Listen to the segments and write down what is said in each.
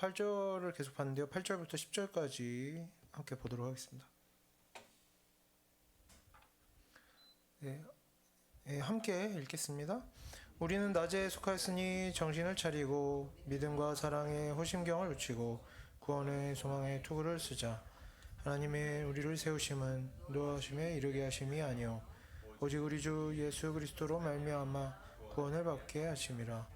8절을 계속 봤는데요. 8절부터 10절까지 함께 보도록 하겠습니다. 함께 읽겠습니다. 우리는 낮에 속하였으니 정신을 차리고 믿음과 사랑에 호심경을 놓치고 구원의 소망의 투구를 쓰자. 하나님의 우리를 세우심은 노하심에 이르게 하심이 아니요 오직 우리 주 예수 그리스도로 말미암아 구원을 받게 하심이라.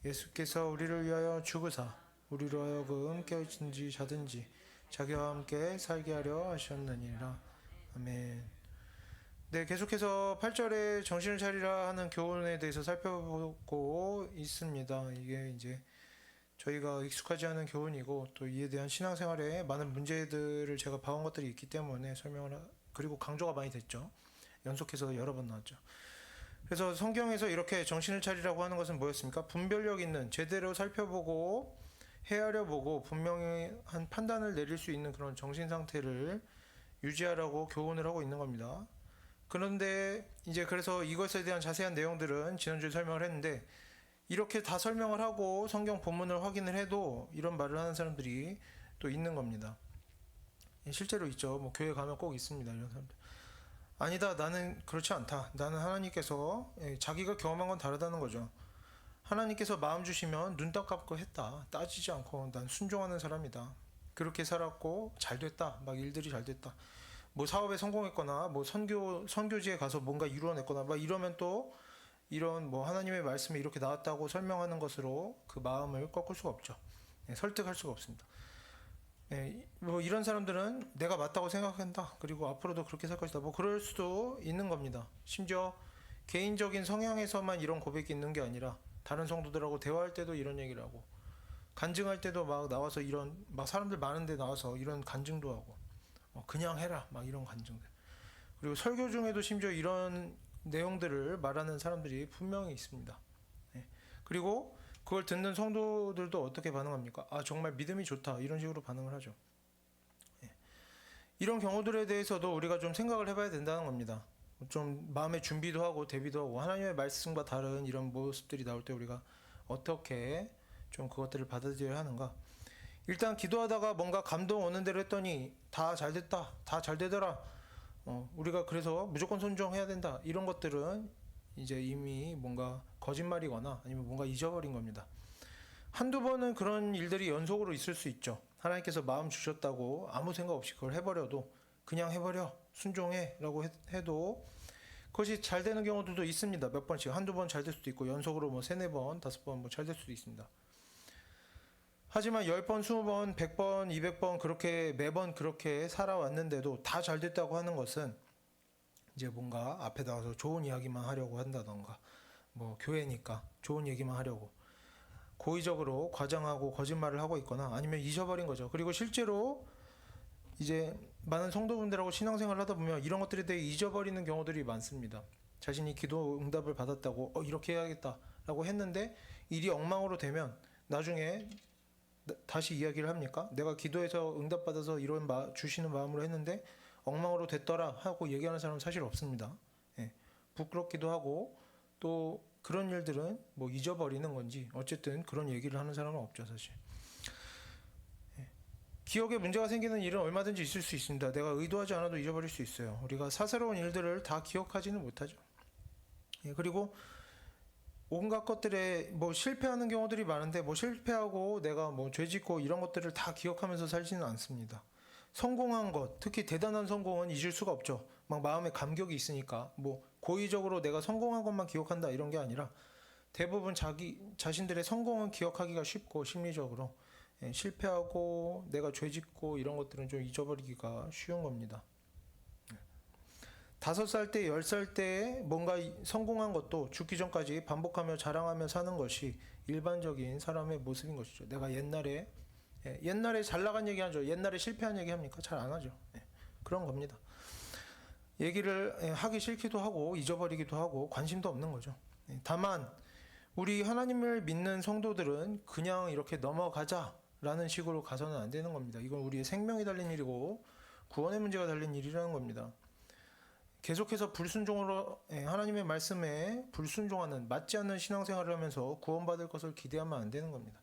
예수께서 우리를 위하여 죽으사 우리로 하여금 깨어있든지 자든지 자기와 함께 살게 하려 하셨느니라. 아멘. 네, 계속해서 8절에 정신을 차리라 하는 교훈에 대해서 살펴보고 있습니다. 이게 이제 저희가 익숙하지 않은 교훈이고 또 이에 대한 신앙생활에 많은 문제들을 제가 봐온 것들이 있기 때문에 그리고 강조가 많이 됐죠. 연속해서 여러 번 나왔죠. 그래서 성경에서 이렇게 정신을 차리라고 하는 것은 뭐였습니까? 분별력 있는, 제대로 살펴보고 헤아려 보고 분명히 한 판단을 내릴 수 있는 그런 정신 상태를 유지하라고 교훈을 하고 있는 겁니다. 그런데 이제 그래서 이것에 대한 자세한 내용들은 지난주에 설명을 했는데, 이렇게 다 설명을 하고 성경 본문을 확인을 해도 이런 말을 하는 사람들이 또 있는 겁니다. 실제로 있죠. 뭐 교회 가면 꼭 있습니다, 이런 사람들. 아니다, 나는 그렇지 않다. 나는 하나님께서, 자기가 경험한 건 다르다는 거죠. 하나님께서 마음 주시면 눈 딱 감고 했다. 따지지 않고 난 순종하는 사람이다. 그렇게 살았고 잘 됐다. 막 일들이 잘 됐다. 뭐 사업에 성공했거나 뭐 선교지에 가서 뭔가 이루어냈거나 막 이러면 또 이런 뭐 하나님의 말씀이 이렇게 나왔다고 설명하는 것으로 그 마음을 꺾을 수가 없죠. 설득할 수가 없습니다. 뭐 이런 사람들은 내가 맞다고 생각한다. 그리고 앞으로도 그렇게 살 것이다. 뭐 그럴 수도 있는 겁니다. 심지어 개인적인 성향에서만 이런 고백이 있는 게 아니라 다른 성도들하고 대화할 때도 이런 얘기를 하고, 간증할 때도 막 나와서 이런, 막 사람들 많은데 나와서 이런 간증도 하고, 그냥 해라 막 이런 간증들. 그리고 설교 중에도 심지어 이런 내용들을 말하는 사람들이 분명히 있습니다. 그리고 그걸 듣는 성도들도 어떻게 반응합니까? 아, 정말 믿음이 좋다, 이런 식으로 반응을 하죠. 이런 경우들에 대해서도 우리가 좀 생각을 해봐야 된다는 겁니다. 좀 마음의 준비도 하고 대비도 하고, 하나님의 말씀과 다른 이런 모습들이 나올 때 우리가 어떻게 좀 그것들을 받아들여야 하는가. 일단 기도하다가 뭔가 감동 오는 대로 했더니 다 잘 됐다, 다 잘 되더라, 우리가 그래서 무조건 순종해야 된다, 이런 것들은 이제 이미 뭔가 거짓말이거나 아니면 뭔가 잊어버린 겁니다. 한두 번은 그런 일들이 연속으로 있을 수 있죠. 하나님께서 마음 주셨다고 아무 생각 없이 그걸 해버려도, 그냥 해버려, 순종해 라고 해도 그것이 잘 되는 경우들도 있습니다. 몇 번씩, 한두 번 잘 될 수도 있고 연속으로 뭐 3, 4번, 5번 뭐 잘 될 수도 있습니다. 하지만 10번, 20번, 100번, 200번 그렇게 매번 그렇게 살아왔는데도 다 잘 됐다고 하는 것은 이제 뭔가 앞에 나와서 좋은 이야기만 하려고 한다던가, 뭐 교회니까 좋은 얘기만 하려고 고의적으로 과장하고 거짓말을 하고 있거나 아니면 잊어버린 거죠. 그리고 실제로 이제 많은 성도분들하고 신앙생활을 하다 보면 이런 것들에 대해 잊어버리는 경우들이 많습니다. 자신이 기도 응답을 받았다고 이렇게 해야겠다라고 했는데 일이 엉망으로 되면 나중에 다시 이야기를 합니까? 내가 기도해서 응답받아서 이런 주시는 마음으로 했는데 엉망으로 됐더라 하고 얘기하는 사람은 사실 없습니다. 부끄럽기도 하고 또 그런 일들은 뭐 잊어버리는 건지 어쨌든 그런 얘기를 하는 사람은 없죠, 사실. 기억에 문제가 생기는 일은 얼마든지 있을 수 있습니다. 내가 의도하지 않아도 잊어버릴 수 있어요. 우리가 사사로운 일들을 다 기억하지는 못하죠. 그리고 온갖 것들에 뭐 실패하는 경우들이 많은데 뭐 실패하고 내가 뭐 죄짓고 이런 것들을 다 기억하면서 살지는 않습니다. 성공한 것, 특히 대단한 성공은 잊을 수가 없죠. 막 마음에 감격이 있으니까 뭐 고의적으로 내가 성공한 것만 기억한다 이런 게 아니라 대부분 자신들의 성공은 기억하기가 쉽고 심리적으로, 실패하고 내가 죄짓고 이런 것들은 좀 잊어버리기가 쉬운 겁니다. 5살 때, 10살 때 뭔가 성공한 것도 죽기 전까지 반복하며 자랑하며 사는 것이 일반적인 사람의 모습인 것이죠. 내가 옛날에 잘 나간 얘기 하죠. 옛날에 실패한 얘기 합니까? 잘 안 하죠. 그런 겁니다. 얘기를 하기 싫기도 하고 잊어버리기도 하고 관심도 없는 거죠. 다만 우리 하나님을 믿는 성도들은 그냥 이렇게 넘어가자라는 식으로 가서는 안 되는 겁니다. 이건 우리의 생명이 달린 일이고 구원의 문제가 달린 일이라는 겁니다. 계속해서 불순종으로, 하나님의 말씀에 불순종하는, 맞지 않는 신앙생활을 하면서 구원받을 것을 기대하면 안 되는 겁니다.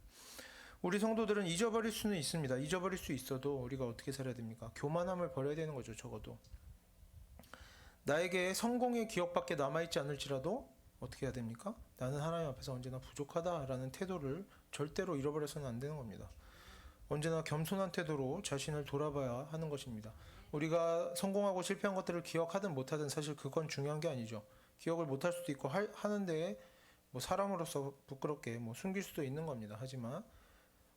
우리 성도들은 잊어버릴 수는 있습니다. 잊어버릴 수 있어도 우리가 어떻게 살아야 됩니까? 교만함을 버려야 되는 거죠. 적어도 나에게 성공의 기억밖에 남아있지 않을지라도 어떻게 해야 됩니까? 나는 하나님 앞에서 언제나 부족하다라는 태도를 절대로 잃어버려서는 안 되는 겁니다. 언제나 겸손한 태도로 자신을 돌아봐야 하는 것입니다. 우리가 성공하고 실패한 것들을 기억하든 못하든 사실 그건 중요한 게 아니죠. 기억을 못할 수도 있고 하는데 뭐 사람으로서 부끄럽게 뭐 숨길 수도 있는 겁니다. 하지만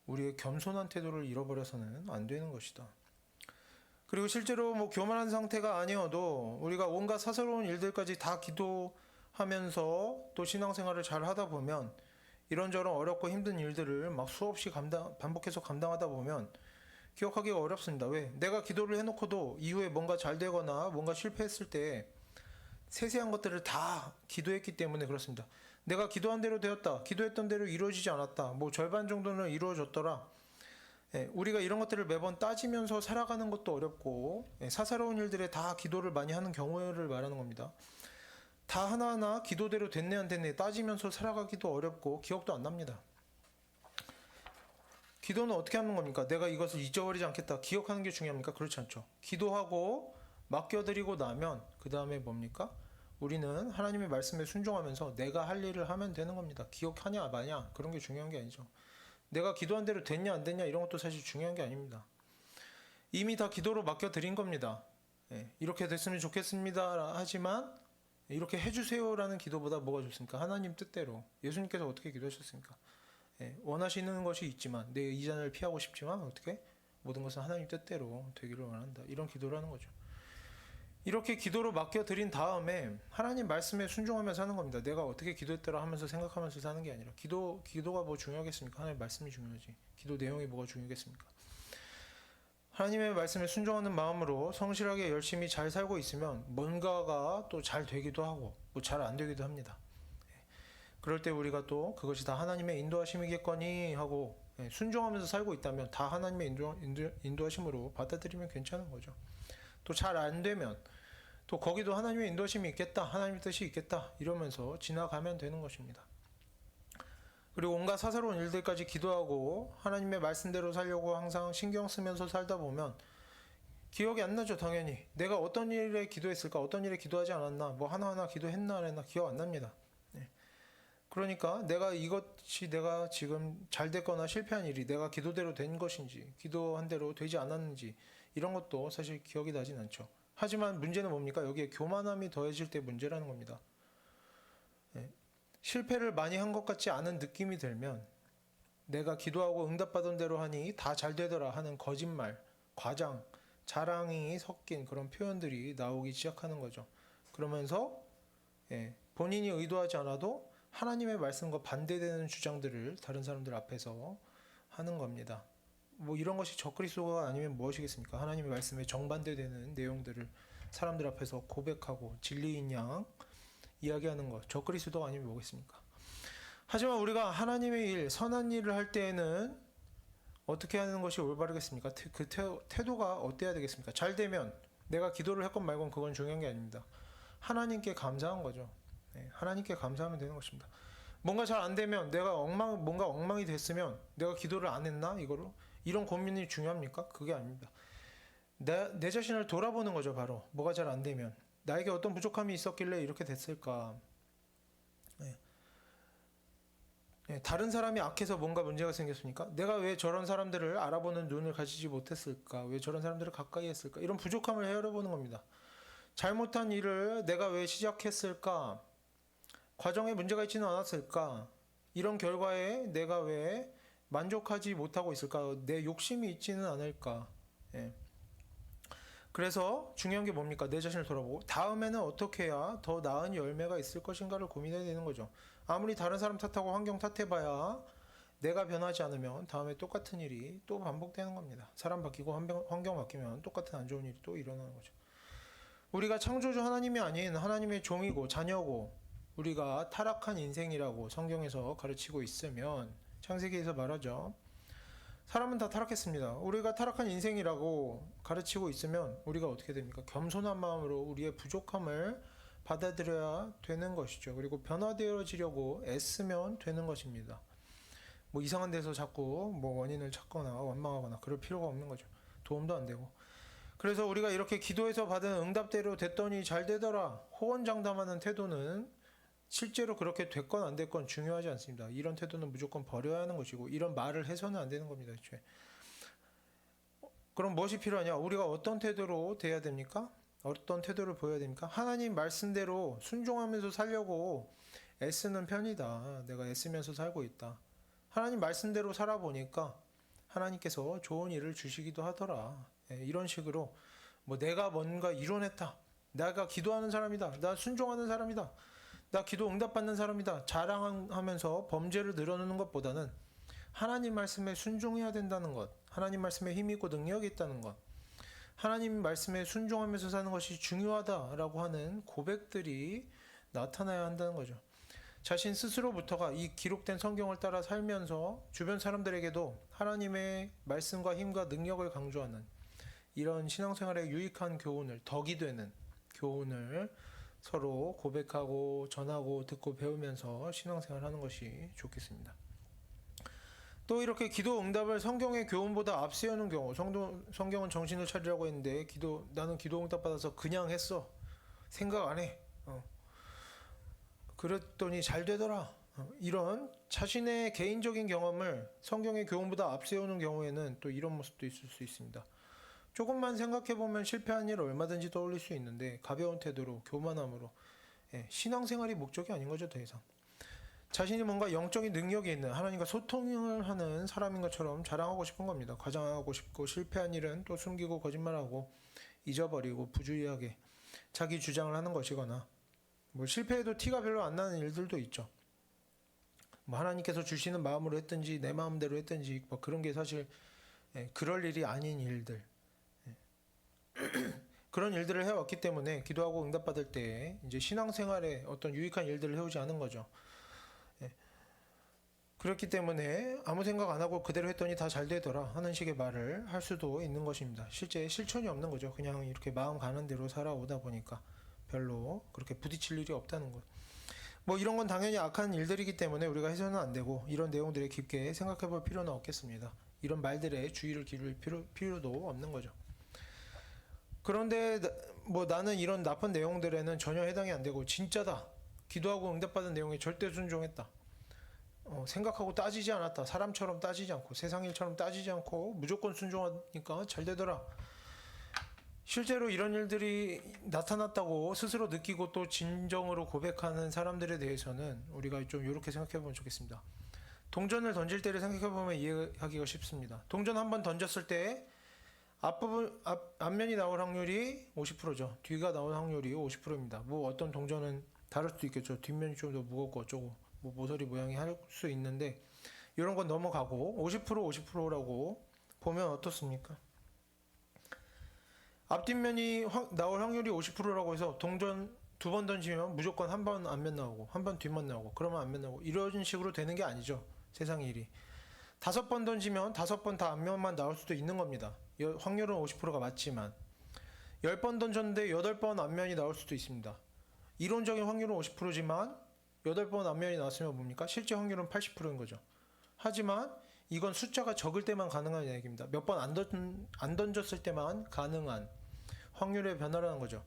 우리의 겸손한 태도를 잃어버려서는 안 되는 것이다. 그리고 실제로 뭐 교만한 상태가 아니어도 우리가 온갖 사사로운 일들까지 다 기도하면서 또 신앙생활을 잘 하다 보면 이런저런 어렵고 힘든 일들을 막 수없이 반복해서 감당하다 보면 기억하기가 어렵습니다. 왜? 내가 기도를 해놓고도 이후에 뭔가 잘 되거나 뭔가 실패했을 때 세세한 것들을 다 기도했기 때문에 그렇습니다. 내가 기도한 대로 되었다. 기도했던 대로 이루어지지 않았다. 뭐 절반 정도는 이루어졌더라. 우리가 이런 것들을 매번 따지면서 살아가는 것도 어렵고 사사로운 일들에 다 기도를 많이 하는 경우를 말하는 겁니다. 다 하나하나 기도대로 됐네 안 됐네 따지면서 살아가기도 어렵고 기억도 안 납니다. 기도는 어떻게 하는 겁니까? 내가 이것을 잊어버리지 않겠다. 기억하는 게 중요합니까? 그렇지 않죠. 기도하고 맡겨드리고 나면 그 다음에 뭡니까? 우리는 하나님의 말씀에 순종하면서 내가 할 일을 하면 되는 겁니다. 기억하냐 마냐 그런 게 중요한 게 아니죠. 내가 기도한 대로 됐냐 안 됐냐 이런 것도 사실 중요한 게 아닙니다. 이미 다 기도로 맡겨드린 겁니다. 이렇게 됐으면 좋겠습니다. 하지만 이렇게 해주세요라는 기도보다 뭐가 좋습니까? 하나님 뜻대로. 예수님께서 어떻게 기도하셨습니까? 원하시는 것이 있지만 내 이 잔을 피하고 싶지만 어떻게? 모든 것은 하나님 뜻대로 되기를 원한다. 이런 기도를 하는 거죠. 이렇게 기도로 맡겨드린 다음에 하나님 말씀에 순종하면서 하는 겁니다. 내가 어떻게 기도했더라 하면서 생각하면서 사는 게 아니라 기도가 뭐 중요하겠습니까? 하나님 말씀이 중요하지. 기도 내용이 뭐가 중요하겠습니까? 하나님의 말씀에 순종하는 마음으로 성실하게 열심히 잘 살고 있으면 뭔가가 또 잘 되기도 하고 뭐 잘 안 되기도 합니다. 그럴 때 우리가 또 그것이 다 하나님의 인도하심이겠거니 하고 순종하면서 살고 있다면 다 하나님의 인도하심으로 받아들이면 괜찮은 거죠. 또 잘 안 되면 또 거기도 하나님의 인도하심이 있겠다, 하나님의 뜻이 있겠다 이러면서 지나가면 되는 것입니다. 그리고 온갖 사사로운 일들까지 기도하고 하나님의 말씀대로 살려고 항상 신경 쓰면서 살다 보면 기억이 안 나죠. 당연히 내가 어떤 일에 기도했을까, 어떤 일에 기도하지 않았나, 뭐 하나하나 기도했나 안 했나 기억 안 납니다. 그러니까 이것이 내가 지금 잘 됐거나 실패한 일이 내가 기도대로 된 것인지 기도한 대로 되지 않았는지 이런 것도 사실 기억이 나진 않죠. 하지만 문제는 뭡니까? 여기에 교만함이 더해질 때 문제라는 겁니다. 실패를 많이 한 것 같지 않은 느낌이 들면 내가 기도하고 응답받은 대로 하니 다 잘 되더라 하는 거짓말, 과장, 자랑이 섞인 그런 표현들이 나오기 시작하는 거죠. 그러면서 본인이 의도하지 않아도 하나님의 말씀과 반대되는 주장들을 다른 사람들 앞에서 하는 겁니다. 뭐 이런 것이 적그리스도가 아니면 무엇이겠습니까? 하나님의 말씀에 정반대되는 내용들을 사람들 앞에서 고백하고 진리인 양 이야기하는 것, 적그리스도가 아니면 뭐겠습니까? 하지만 우리가 하나님의 일, 선한 일을 할 때에는 어떻게 하는 것이 올바르겠습니까? 그 태도가 어때야 되겠습니까? 잘 되면 내가 기도를 했건 말건 그건 중요한 게 아닙니다. 하나님께 감사한 거죠. 하나님께 감사하면 되는 것입니다. 뭔가 잘 안 되면 뭔가 엉망이 됐으면 내가 기도를 안 했나? 이런 고민이 중요합니까? 그게 아닙니다. 내 자신을 돌아보는 거죠. 바로 뭐가 잘 안 되면 나에게 어떤 부족함이 있었길래 이렇게 됐을까? 다른 사람이 악해서 뭔가 문제가 생겼습니까? 내가 왜 저런 사람들을 알아보는 눈을 가지지 못했을까? 왜 저런 사람들을 가까이 했을까? 이런 부족함을 헤아려보는 겁니다. 잘못한 일을 내가 왜 시작했을까? 과정에 문제가 있지는 않았을까? 이런 결과에 내가 왜 만족하지 못하고 있을까? 내 욕심이 있지는 않을까? 그래서 중요한 게 뭡니까? 내 자신을 돌아보고 다음에는 어떻게 해야 더 나은 열매가 있을 것인가를 고민해야 되는 거죠. 아무리 다른 사람 탓하고 환경 탓해봐야 내가 변하지 않으면 다음에 똑같은 일이 또 반복되는 겁니다. 사람 바뀌고 환경 바뀌면 똑같은 안 좋은 일이 또 일어나는 거죠. 우리가 창조주 하나님이 아닌 하나님의 종이고 자녀고 우리가 타락한 인생이라고 성경에서 가르치고 있으면 창세기에서 말하죠. 사람은 다 타락했습니다. 우리가 타락한 인생이라고 가르치고 있으면 우리가 어떻게 됩니까? 겸손한 마음으로 우리의 부족함을 받아들여야 되는 것이죠. 그리고 변화되어지려고 애쓰면 되는 것입니다. 뭐 이상한 데서 자꾸 뭐 원인을 찾거나 원망하거나 그럴 필요가 없는 거죠. 도움도 안 되고. 그래서 우리가 이렇게 기도해서 받은 응답대로 됐더니 잘 되더라, 호언장담하는 태도는 실제로 그렇게 됐건 안 됐건 중요하지 않습니다. 이런 태도는 무조건 버려야 하는 것이고, 이런 말을 해서는 안 되는 겁니다. 애초에. 그럼 무엇이 필요하냐? 우리가 어떤 태도로 돼야 됩니까? 어떤 태도를 보여야 됩니까? 하나님 말씀대로 순종하면서 살려고 애쓰는 편이다. 내가 애쓰면서 살고 있다. 하나님 말씀대로 살아보니까 하나님께서 좋은 일을 주시기도 하더라. 이런 식으로 뭐 내가 뭔가 이뤄냈다, 내가 기도하는 사람이다, 나 순종하는 사람이다, 나 기도 응답받는 사람이다 자랑하면서 범죄를 늘어놓는 것보다는 하나님 말씀에 순종해야 된다는 것, 하나님 말씀에 힘이 있고 능력이 있다는 것, 하나님 말씀에 순종하면서 사는 것이 중요하다라고 하는 고백들이 나타나야 한다는 거죠. 자신 스스로부터가 이 기록된 성경을 따라 살면서 주변 사람들에게도 하나님의 말씀과 힘과 능력을 강조하는 이런 신앙생활에 유익한 교훈을, 덕이 되는 교훈을 서로 고백하고 전하고 듣고 배우면서 신앙생활 하는 것이 좋겠습니다. 또 이렇게 기도 응답을 성경의 교훈보다 앞세우는 경우, 성경은 정신을 차리라고 했는데 나는 기도 응답 받아서 그냥 했어, 생각 안 해, 그랬더니 잘 되더라, 이런 자신의 개인적인 경험을 성경의 교훈보다 앞세우는 경우에는 또 이런 모습도 있을 수 있습니다. 조금만 생각해보면 실패한 일을 얼마든지 떠올릴 수 있는데, 가벼운 태도로, 교만함으로, 신앙생활이 목적이 아닌 거죠. 더 이상 자신이 뭔가 영적인 능력이 있는, 하나님과 소통을 하는 사람인 것처럼 자랑하고 싶은 겁니다. 과장하고 싶고, 실패한 일은 또 숨기고 거짓말하고 잊어버리고 부주의하게 자기 주장을 하는 것이거나, 뭐 실패해도 티가 별로 안 나는 일들도 있죠. 뭐 하나님께서 주시는 마음으로 했든지 내 마음대로 했든지 뭐 그런 게 사실 그럴 일이 아닌 일들, 그런 일들을 해왔기 때문에 기도하고 응답받을 때 이제 신앙생활에 어떤 유익한 일들을 해오지 않은 거죠. 그렇기 때문에 아무 생각 안 하고 그대로 했더니 다 잘 되더라 하는 식의 말을 할 수도 있는 것입니다. 실제 실천이 없는 거죠. 그냥 이렇게 마음 가는 대로 살아오다 보니까 별로 그렇게 부딪힐 일이 없다는 것. 뭐 이런 건 당연히 악한 일들이기 때문에 우리가 해서는 안 되고, 이런 내용들에 깊게 생각해 볼 필요는 없겠습니다. 이런 말들에 주의를 기울일 필요도 없는 거죠. 그런데 뭐 나는 이런 나쁜 내용들에는 전혀 해당이 안 되고, 진짜다, 기도하고 응답받은 내용에 절대 순종했다, 생각하고 따지지 않았다, 사람처럼 따지지 않고 세상 일처럼 따지지 않고 무조건 순종하니까 잘 되더라, 실제로 이런 일들이 나타났다고 스스로 느끼고 또 진정으로 고백하는 사람들에 대해서는 우리가 좀 이렇게 생각해 보면 좋겠습니다. 동전을 던질 때를 생각해 보면 이해하기가 쉽습니다. 동전 한번 던졌을 때 앞면이 나올 확률이 50%죠. 뒤가 나올 확률이 50%입니다. 뭐 어떤 동전은 다를 수도 있겠죠. 뒷면이 좀 더 무겁고 어쩌고 뭐 모서리 모양이 할 수 있는데, 이런 건 넘어가고 50% 50%라고 보면 어떻습니까? 앞뒷면이 나올 확률이 50%라고 해서 동전 2번 던지면 무조건 한 번 앞면 나오고 한 번 뒷면 나오고 그러면 앞면 나오고 이런 식으로 되는 게 아니죠. 세상 일이 5번 던지면 5번 다 앞면만 나올 수도 있는 겁니다. 확률은 50%가 맞지만 10번 던졌는데 8번 앞면이 나올 수도 있습니다. 이론적인 확률은 50%지만 8번 앞면이 나왔으면 뭡니까? 실제 확률은 80%인 거죠. 하지만 이건 숫자가 적을 때만 가능한 얘기입니다. 몇 번 안 던졌을 때만 가능한 확률의 변화라는 거죠.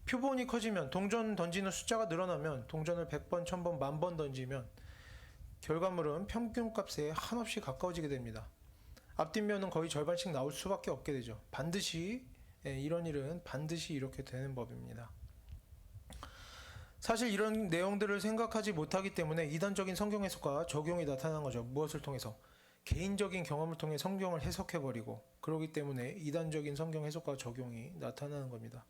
표본이 커지면, 동전 던지는 숫자가 늘어나면, 동전을 100번, 1000번, 10,000번 던지면 결과물은 평균값에 한없이 가까워지게 됩니다. 앞뒷면은 거의 절반씩 나올 수밖에 없게 되죠. 반드시 이런 일은 반드시 이렇게 되는 법입니다. 사실 이런 내용들을 생각하지 못하기 때문에 이단적인 성경 해석과 적용이 나타나는 거죠. 무엇을 통해서? 개인적인 경험을 통해 성경을 해석해버리고, 그러기 때문에 이단적인 성경 해석과 적용이 나타나는 겁니다.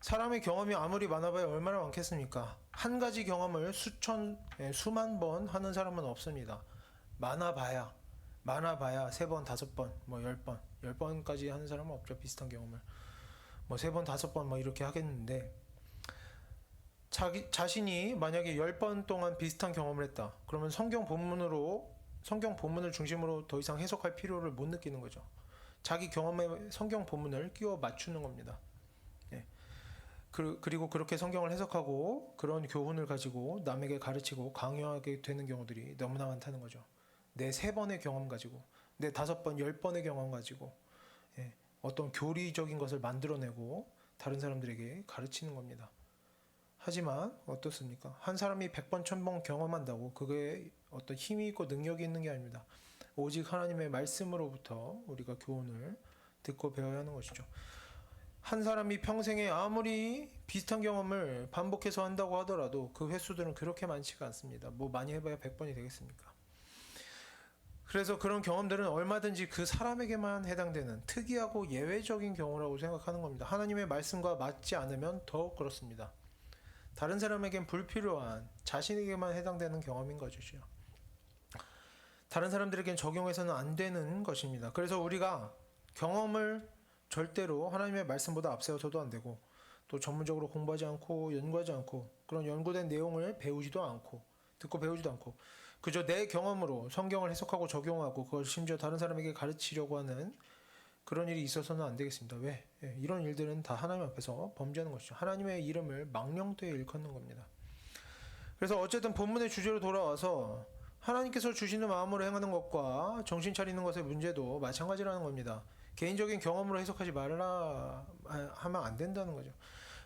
사람의 경험이 아무리 많아봐야 얼마나 많겠습니까? 한 가지 경험을 수만 번 하는 사람은 없습니다. 많아봐야 3번, 5번, 뭐 10번, 10번까지 하는 사람은 없죠. 비슷한 경험을 뭐 3번, 5번 뭐 이렇게 하겠는데, 자신이 만약에 10번 동안 비슷한 경험을 했다, 그러면 성경 본문을 중심으로 더 이상 해석할 필요를 못 느끼는 거죠. 자기 경험에 성경 본문을 끼워 맞추는 겁니다. 그리고 그렇게 성경을 해석하고 그런 교훈을 가지고 남에게 가르치고 강요하게 되는 경우들이 너무나 많다는 거죠. 내 3번의 경험 가지고, 내 5번, 10번의 경험 가지고 어떤 교리적인 것을 만들어내고 다른 사람들에게 가르치는 겁니다. 하지만 어떻습니까? 한 사람이 100번, 1000번 경험한다고 그게 어떤 힘이 있고 능력이 있는 게 아닙니다. 오직 하나님의 말씀으로부터 우리가 교훈을 듣고 배워야 하는 것이죠. 한 사람이 평생에 아무리 비슷한 경험을 반복해서 한다고 하더라도 그 횟수들은 그렇게 많지가 않습니다. 뭐 많이 해봐야 100번이 되겠습니까? 그래서 그런 경험들은 얼마든지 그 사람에게만 해당되는 특이하고 예외적인 경우라고 생각하는 겁니다. 하나님의 말씀과 맞지 않으면 더욱 그렇습니다. 다른 사람에겐 불필요한 자신에게만 해당되는 경험인 거죠. 다른 사람들에겐 적용해서는 안 되는 것입니다. 그래서 우리가 경험을 절대로 하나님의 말씀보다 앞세워서도 안 되고, 또 전문적으로 공부하지 않고 연구하지 않고 그런 연구된 내용을 배우지도 않고 듣고 배우지도 않고 그저 내 경험으로 성경을 해석하고 적용하고 그걸 심지어 다른 사람에게 가르치려고 하는 그런 일이 있어서는 안 되겠습니다. 왜? 이런 일들은 다 하나님 앞에서 범죄하는 것이죠. 하나님의 이름을 망령되이 일컫는 겁니다. 그래서 어쨌든 본문의 주제로 돌아와서 하나님께서 주시는 마음으로 행하는 것과 정신 차리는 것의 문제도 마찬가지라는 겁니다. 개인적인 경험으로 해석하지 말라 하면 안 된다는 거죠.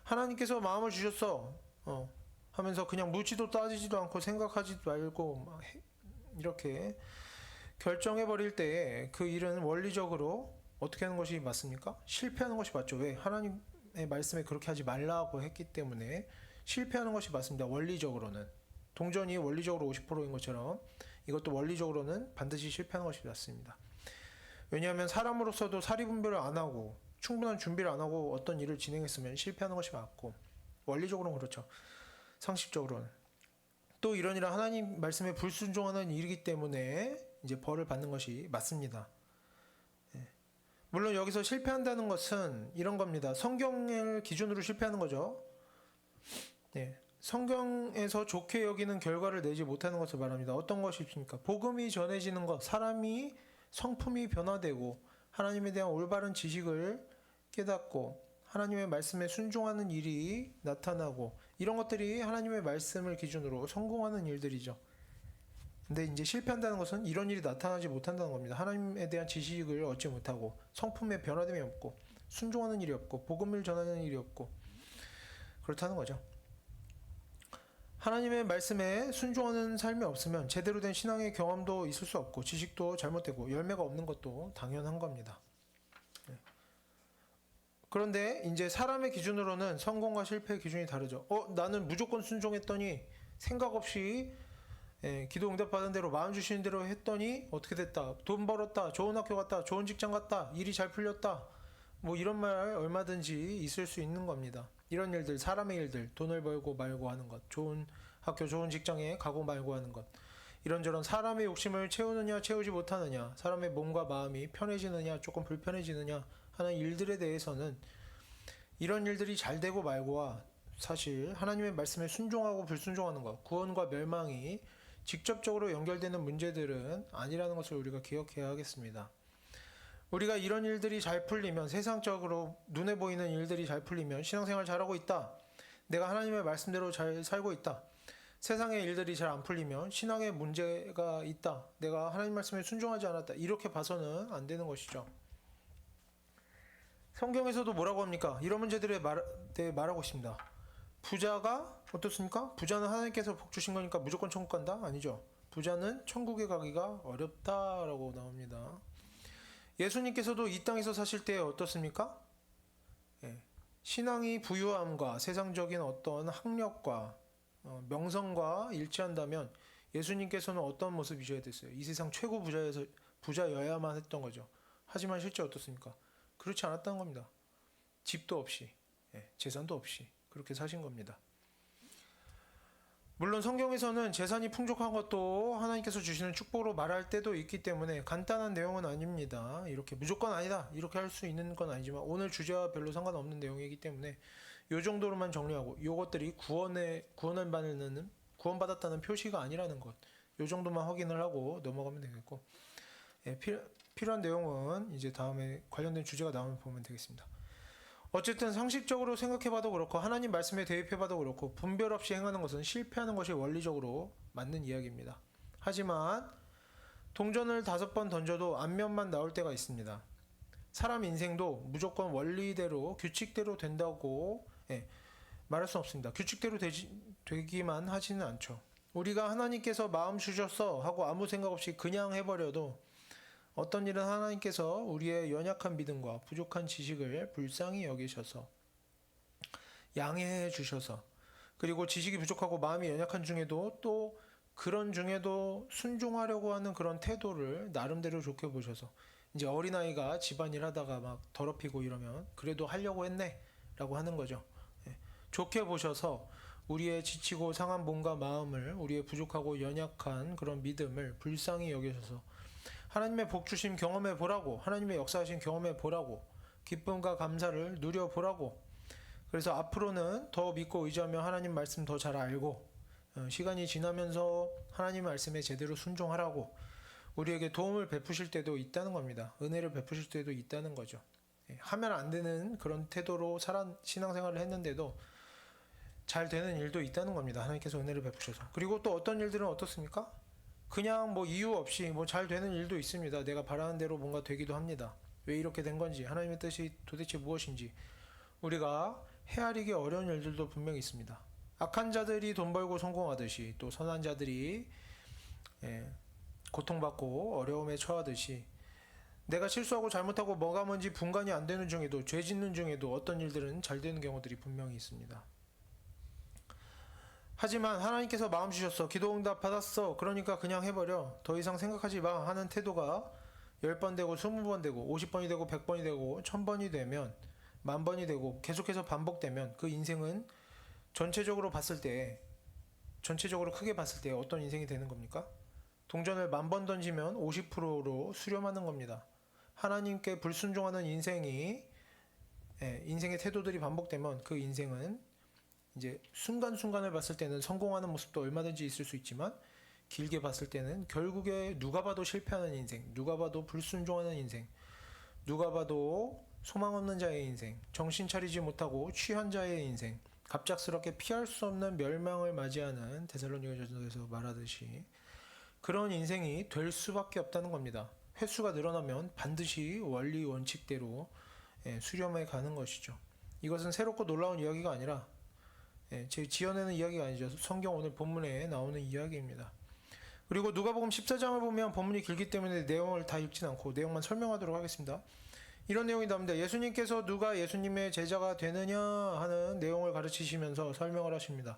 하나님께서 마음을 주셨어 하면서 그냥 묻지도 따지지도 않고 생각하지 말고 이렇게 결정해버릴 때 그 일은 원리적으로 어떻게 하는 것이 맞습니까? 실패하는 것이 맞죠. 왜? 하나님의 말씀에 그렇게 하지 말라고 했기 때문에 실패하는 것이 맞습니다. 원리적으로는. 동전이 원리적으로 50%인 것처럼 이것도 원리적으로는 반드시 실패하는 것이 맞습니다. 왜냐하면 사람으로서도 사리분별을 안 하고 충분한 준비를 안 하고 어떤 일을 진행했으면 실패하는 것이 맞고, 원리적으로는 그렇죠. 상식적으로는. 또 이런 일은 하나님 말씀에 불순종하는 일이기 때문에 이제 벌을 받는 것이 맞습니다. 물론 여기서 실패한다는 것은 이런 겁니다. 성경을 기준으로 실패하는 거죠. 성경에서 좋게 여기는 결과를 내지 못하는 것을 말합니다. 어떤 것이 있습니까? 복음이 전해지는 것, 사람이 성품이 변화되고 하나님에 대한 올바른 지식을 깨닫고 하나님의 말씀에 순종하는 일이 나타나고, 이런 것들이 하나님의 말씀을 기준으로 성공하는 일들이죠. 근데 이제 실패한다는 것은 이런 일이 나타나지 못한다는 겁니다. 하나님에 대한 지식을 얻지 못하고 성품의 변화됨이 없고 순종하는 일이 없고 복음을 전하는 일이 없고 그렇다는 거죠. 하나님의 말씀에 순종하는 삶이 없으면 제대로 된 신앙의 경험도 있을 수 없고 지식도 잘못되고 열매가 없는 것도 당연한 겁니다. 그런데 이제 사람의 기준으로는 성공과 실패의 기준이 다르죠. 나는 무조건 순종했더니 생각 없이 기도 응답 받은 대로 마음 주시는 대로 했더니 어떻게 됐다. 돈 벌었다. 좋은 학교 갔다. 좋은 직장 갔다. 일이 잘 풀렸다. 뭐 이런 말 얼마든지 있을 수 있는 겁니다. 이런 일들, 사람의 일들, 돈을 벌고 말고 하는 것, 좋은 학교, 좋은 직장에 가고 말고 하는 것, 이런저런 사람의 욕심을 채우느냐 채우지 못하느냐, 사람의 몸과 마음이 편해지느냐 조금 불편해지느냐 하는 일들에 대해서는 이런 일들이 잘 되고 말고와 사실 하나님의 말씀에 순종하고 불순종하는 것, 구원과 멸망이 직접적으로 연결되는 문제들은 아니라는 것을 우리가 기억해야 하겠습니다. 우리가 이런 일들이 잘 풀리면, 세상적으로 눈에 보이는 일들이 잘 풀리면 신앙생활 잘하고 있다, 내가 하나님의 말씀대로 잘 살고 있다, 세상의 일들이 잘 안 풀리면 신앙에 문제가 있다, 내가 하나님 말씀에 순종하지 않았다, 이렇게 봐서는 안 되는 것이죠. 성경에서도 뭐라고 합니까? 이런 문제들에 대해 말하고 있습니다. 부자가 어떻습니까? 부자는 하나님께서 복 주신 거니까 무조건 천국 간다? 아니죠. 부자는 천국에 가기가 어렵다라고 나옵니다. 예수님께서도 이 땅에서 사실 때 어떻습니까? 신앙이 부유함과 세상적인 어떤 학력과 명성과 일치한다면 예수님께서는 어떤 모습이셔야 됐어요? 이 세상 최고 부자여야만 했던 거죠. 하지만 실제 어떻습니까? 그렇지 않았다는 겁니다. 집도 없이, 재산도 없이 그렇게 사신 겁니다. 물론 성경에서는 재산이 풍족한 것도 하나님께서 주시는 축복으로 말할 때도 있기 때문에 간단한 내용은 아닙니다. 이렇게 무조건 아니다 이렇게 할 수 있는 건 아니지만 오늘 주제와 별로 상관없는 내용이기 때문에 이 정도로만 정리하고, 이것들이 구원받았다는 표시가 아니라는 것, 이 정도만 확인을 하고 넘어가면 되겠고, 필요한 내용은 이제 다음에 관련된 주제가 나오면 보면 되겠습니다. 어쨌든 상식적으로 생각해봐도 그렇고 하나님 말씀에 대입해봐도 그렇고 분별 없이 행하는 것은 실패하는 것이 원리적으로 맞는 이야기입니다. 하지만 동전을 5번 던져도 앞면만 나올 때가 있습니다. 사람 인생도 무조건 원리대로 규칙대로 된다고 말할 수 없습니다. 규칙대로 되기만 하지는 않죠. 우리가 하나님께서 마음 주셨어 하고 아무 생각 없이 그냥 해버려도 어떤 일은 하나님께서 우리의 연약한 믿음과 부족한 지식을 불쌍히 여기셔서 양해해 주셔서, 그리고 지식이 부족하고 마음이 연약한 중에도 또 그런 중에도 순종하려고 하는 그런 태도를 나름대로 좋게 보셔서, 이제 어린아이가 집안일 하다가 막 더럽히고 이러면 그래도 하려고 했네 라고 하는 거죠. 좋게 보셔서 우리의 지치고 상한 몸과 마음을, 우리의 부족하고 연약한 그런 믿음을 불쌍히 여기셔서 하나님의 복 주심 경험해 보라고, 하나님의 역사하신 경험해 보라고, 기쁨과 감사를 누려 보라고. 그래서 앞으로는 더 믿고 의지하며 하나님 말씀 더 잘 알고 시간이 지나면서 하나님 말씀에 제대로 순종하라고 우리에게 도움을 베푸실 때도 있다는 겁니다. 은혜를 베푸실 때도 있다는 거죠. 하면 안 되는 그런 태도로 신앙생활을 했는데도 잘 되는 일도 있다는 겁니다. 하나님께서 은혜를 베푸셔서. 그리고 또 어떤 일들은 어떻습니까? 그냥 뭐 이유 없이 뭐 잘 되는 일도 있습니다. 내가 바라는 대로 뭔가 되기도 합니다. 왜 이렇게 된 건지, 하나님의 뜻이 도대체 무엇인지 우리가 헤아리기 어려운 일들도 분명히 있습니다. 악한 자들이 돈 벌고 성공하듯이, 또 선한 자들이 고통받고 어려움에 처하듯이, 내가 실수하고 잘못하고 뭐가 뭔지 분간이 안 되는 중에도, 죄 짓는 중에도 어떤 일들은 잘 되는 경우들이 분명히 있습니다. 하지만 하나님께서 마음 주셨어, 기도응답 받았어, 그러니까 그냥 해버려, 더 이상 생각하지 마 하는 태도가 10번 되고 20번 되고 50번이 되고 100번이 되고 1000번이 되면, 10,000번이 되고 계속해서 반복되면 그 인생은 전체적으로 크게 봤을 때 어떤 인생이 되는 겁니까? 동전을 10,000번 던지면 50%로 수렴하는 겁니다. 하나님께 불순종하는 인생의 태도들이 반복되면 그 인생은 이제 순간순간을 봤을 때는 성공하는 모습도 얼마든지 있을 수 있지만, 길게 봤을 때는 결국에 누가 봐도 실패하는 인생, 누가 봐도 불순종하는 인생, 누가 봐도 소망 없는 자의 인생, 정신 차리지 못하고 취한 자의 인생, 갑작스럽게 피할 수 없는 멸망을 맞이하는 데살로니가전서에서 말하듯이 그런 인생이 될 수밖에 없다는 겁니다. 횟수가 늘어나면 반드시 원리 원칙대로 수렴해 가는 것이죠. 이것은 새롭고 놀라운 이야기가 아니라 제 지어내는 이야기가 아니죠. 성경 오늘 본문에 나오는 이야기입니다. 그리고 누가복음 14장을 보면 본문이 길기 때문에 내용을 다 읽진 않고 내용만 설명하도록 하겠습니다. 이런 내용이 나옵니다. 예수님께서 누가 예수님의 제자가 되느냐 하는 내용을 가르치시면서 설명을 하십니다.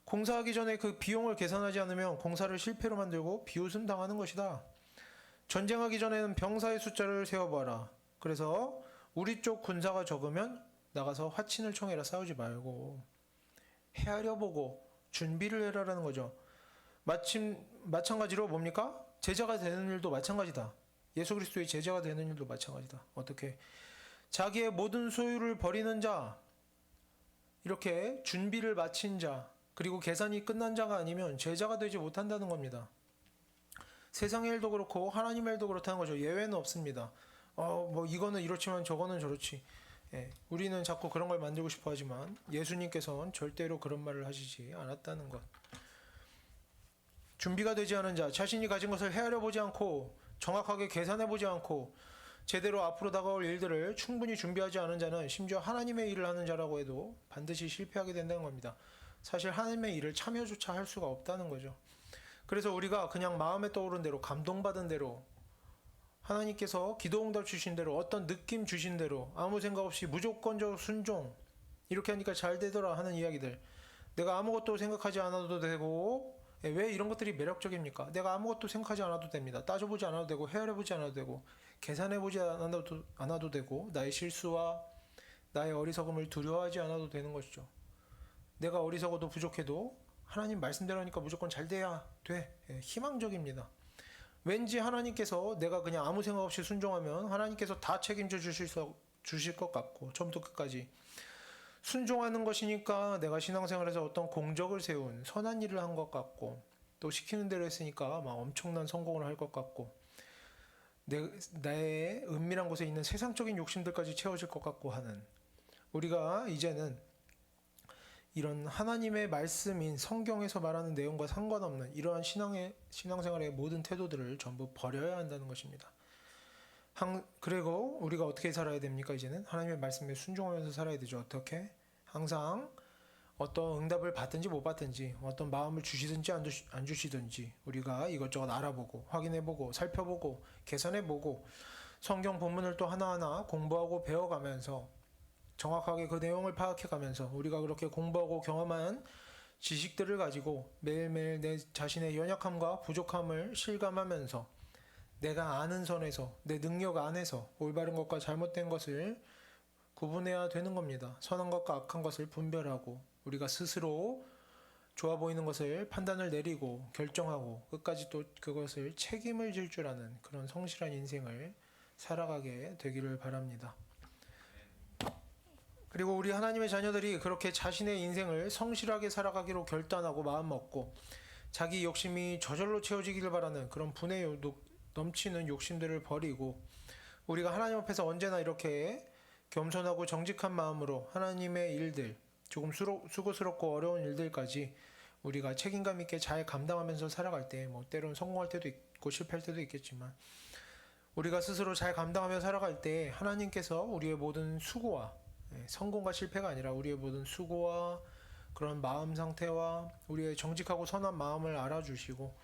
공사하기 전에 그 비용을 계산하지 않으면 공사를 실패로 만들고 비웃음 당하는 것이다. 전쟁하기 전에는 병사의 숫자를 세어봐라. 그래서 우리 쪽 군사가 적으면 나가서 화친을 청해라. 싸우지 말고 헤아려 보고 준비를 해라라는 거죠. 마찬가지로 뭡니까? 제자가 되는 일도 마찬가지다. 예수 그리스도의 제자가 되는 일도 마찬가지다. 어떻게? 자기의 모든 소유를 버리는 자, 이렇게 준비를 마친 자, 그리고 계산이 끝난 자가 아니면 제자가 되지 못한다는 겁니다. 세상의 일도 그렇고 하나님의 일도 그렇다는 거죠. 예외는 없습니다. 뭐 이거는 이렇지만 저거는 저렇지. 우리는 자꾸 그런 걸 만들고 싶어 하지만 예수님께서는 절대로 그런 말을 하시지 않았다는 것. 준비가 되지 않은 자, 자신이 가진 것을 헤아려 보지 않고 정확하게 계산해 보지 않고 제대로 앞으로 다가올 일들을 충분히 준비하지 않은 자는 심지어 하나님의 일을 하는 자라고 해도 반드시 실패하게 된다는 겁니다. 사실 하나님의 일을 참여조차 할 수가 없다는 거죠. 그래서 우리가 그냥 마음에 떠오른 대로, 감동받은 대로, 하나님께서 기도응답 주신 대로, 어떤 느낌 주신 대로 아무 생각 없이 무조건적 순종, 이렇게 하니까 잘 되더라 하는 이야기들, 내가 아무것도 생각하지 않아도 되고, 왜 이런 것들이 매력적입니까? 내가 아무것도 생각하지 않아도 됩니다. 따져보지 않아도 되고, 헤아려보지 않아도 되고, 계산해보지 않아도 되고, 나의 실수와 나의 어리석음을 두려워하지 않아도 되는 것이죠. 내가 어리석어도 부족해도 하나님 말씀대로 하니까 무조건 잘 돼야 돼. 희망적입니다. 왠지 하나님께서 내가 그냥 아무 생각 없이 순종하면 하나님께서 다 책임져 주실 것 같고, 처음부터 끝까지 순종하는 것이니까 내가 신앙생활에서 어떤 공적을 세운 선한 일을 한 것 같고, 또 시키는 대로 했으니까 막 엄청난 성공을 할 것 같고, 나의 은밀한 곳에 있는 세상적인 욕심들까지 채워질 것 같고 하는, 우리가 이제는 이런 하나님의 말씀인 성경에서 말하는 내용과 상관없는 이러한 신앙생활의 모든 태도들을 전부 버려야 한다는 것입니다. 그리고 우리가 어떻게 살아야 됩니까? 이제는 하나님의 말씀에 순종하면서 살아야 되죠. 어떻게? 항상 어떤 응답을 받든지 못 받든지, 어떤 마음을 주시든지 안 주시든지 우리가 이것저것 알아보고 확인해보고 살펴보고 개선해보고 성경 본문을 또 하나하나 공부하고 배워가면서 정확하게 그 내용을 파악해가면서 우리가 그렇게 공부하고 경험한 지식들을 가지고 매일매일 내 자신의 연약함과 부족함을 실감하면서 내가 아는 선에서 내 능력 안에서 올바른 것과 잘못된 것을 구분해야 되는 겁니다. 선한 것과 악한 것을 분별하고 우리가 스스로 좋아 보이는 것을 판단을 내리고 결정하고 끝까지 또 그것을 책임을 질 줄 아는 그런 성실한 인생을 살아가게 되기를 바랍니다. 그리고 우리 하나님의 자녀들이 그렇게 자신의 인생을 성실하게 살아가기로 결단하고 마음먹고 자기 욕심이 저절로 채워지기를 바라는 그런 분에 넘치는 욕심들을 버리고 우리가 하나님 앞에서 언제나 이렇게 겸손하고 정직한 마음으로 하나님의 일들, 조금 수고스럽고 어려운 일들까지 우리가 책임감 있게 잘 감당하면서 살아갈 때 때로는 성공할 때도 있고 실패할 때도 있겠지만 우리가 스스로 잘 감당하며 살아갈 때 하나님께서 우리의 모든 수고와 성공과 실패가 아니라 우리의 모든 수고와 그런 마음 상태와 우리의 정직하고 선한 마음을 알아주시고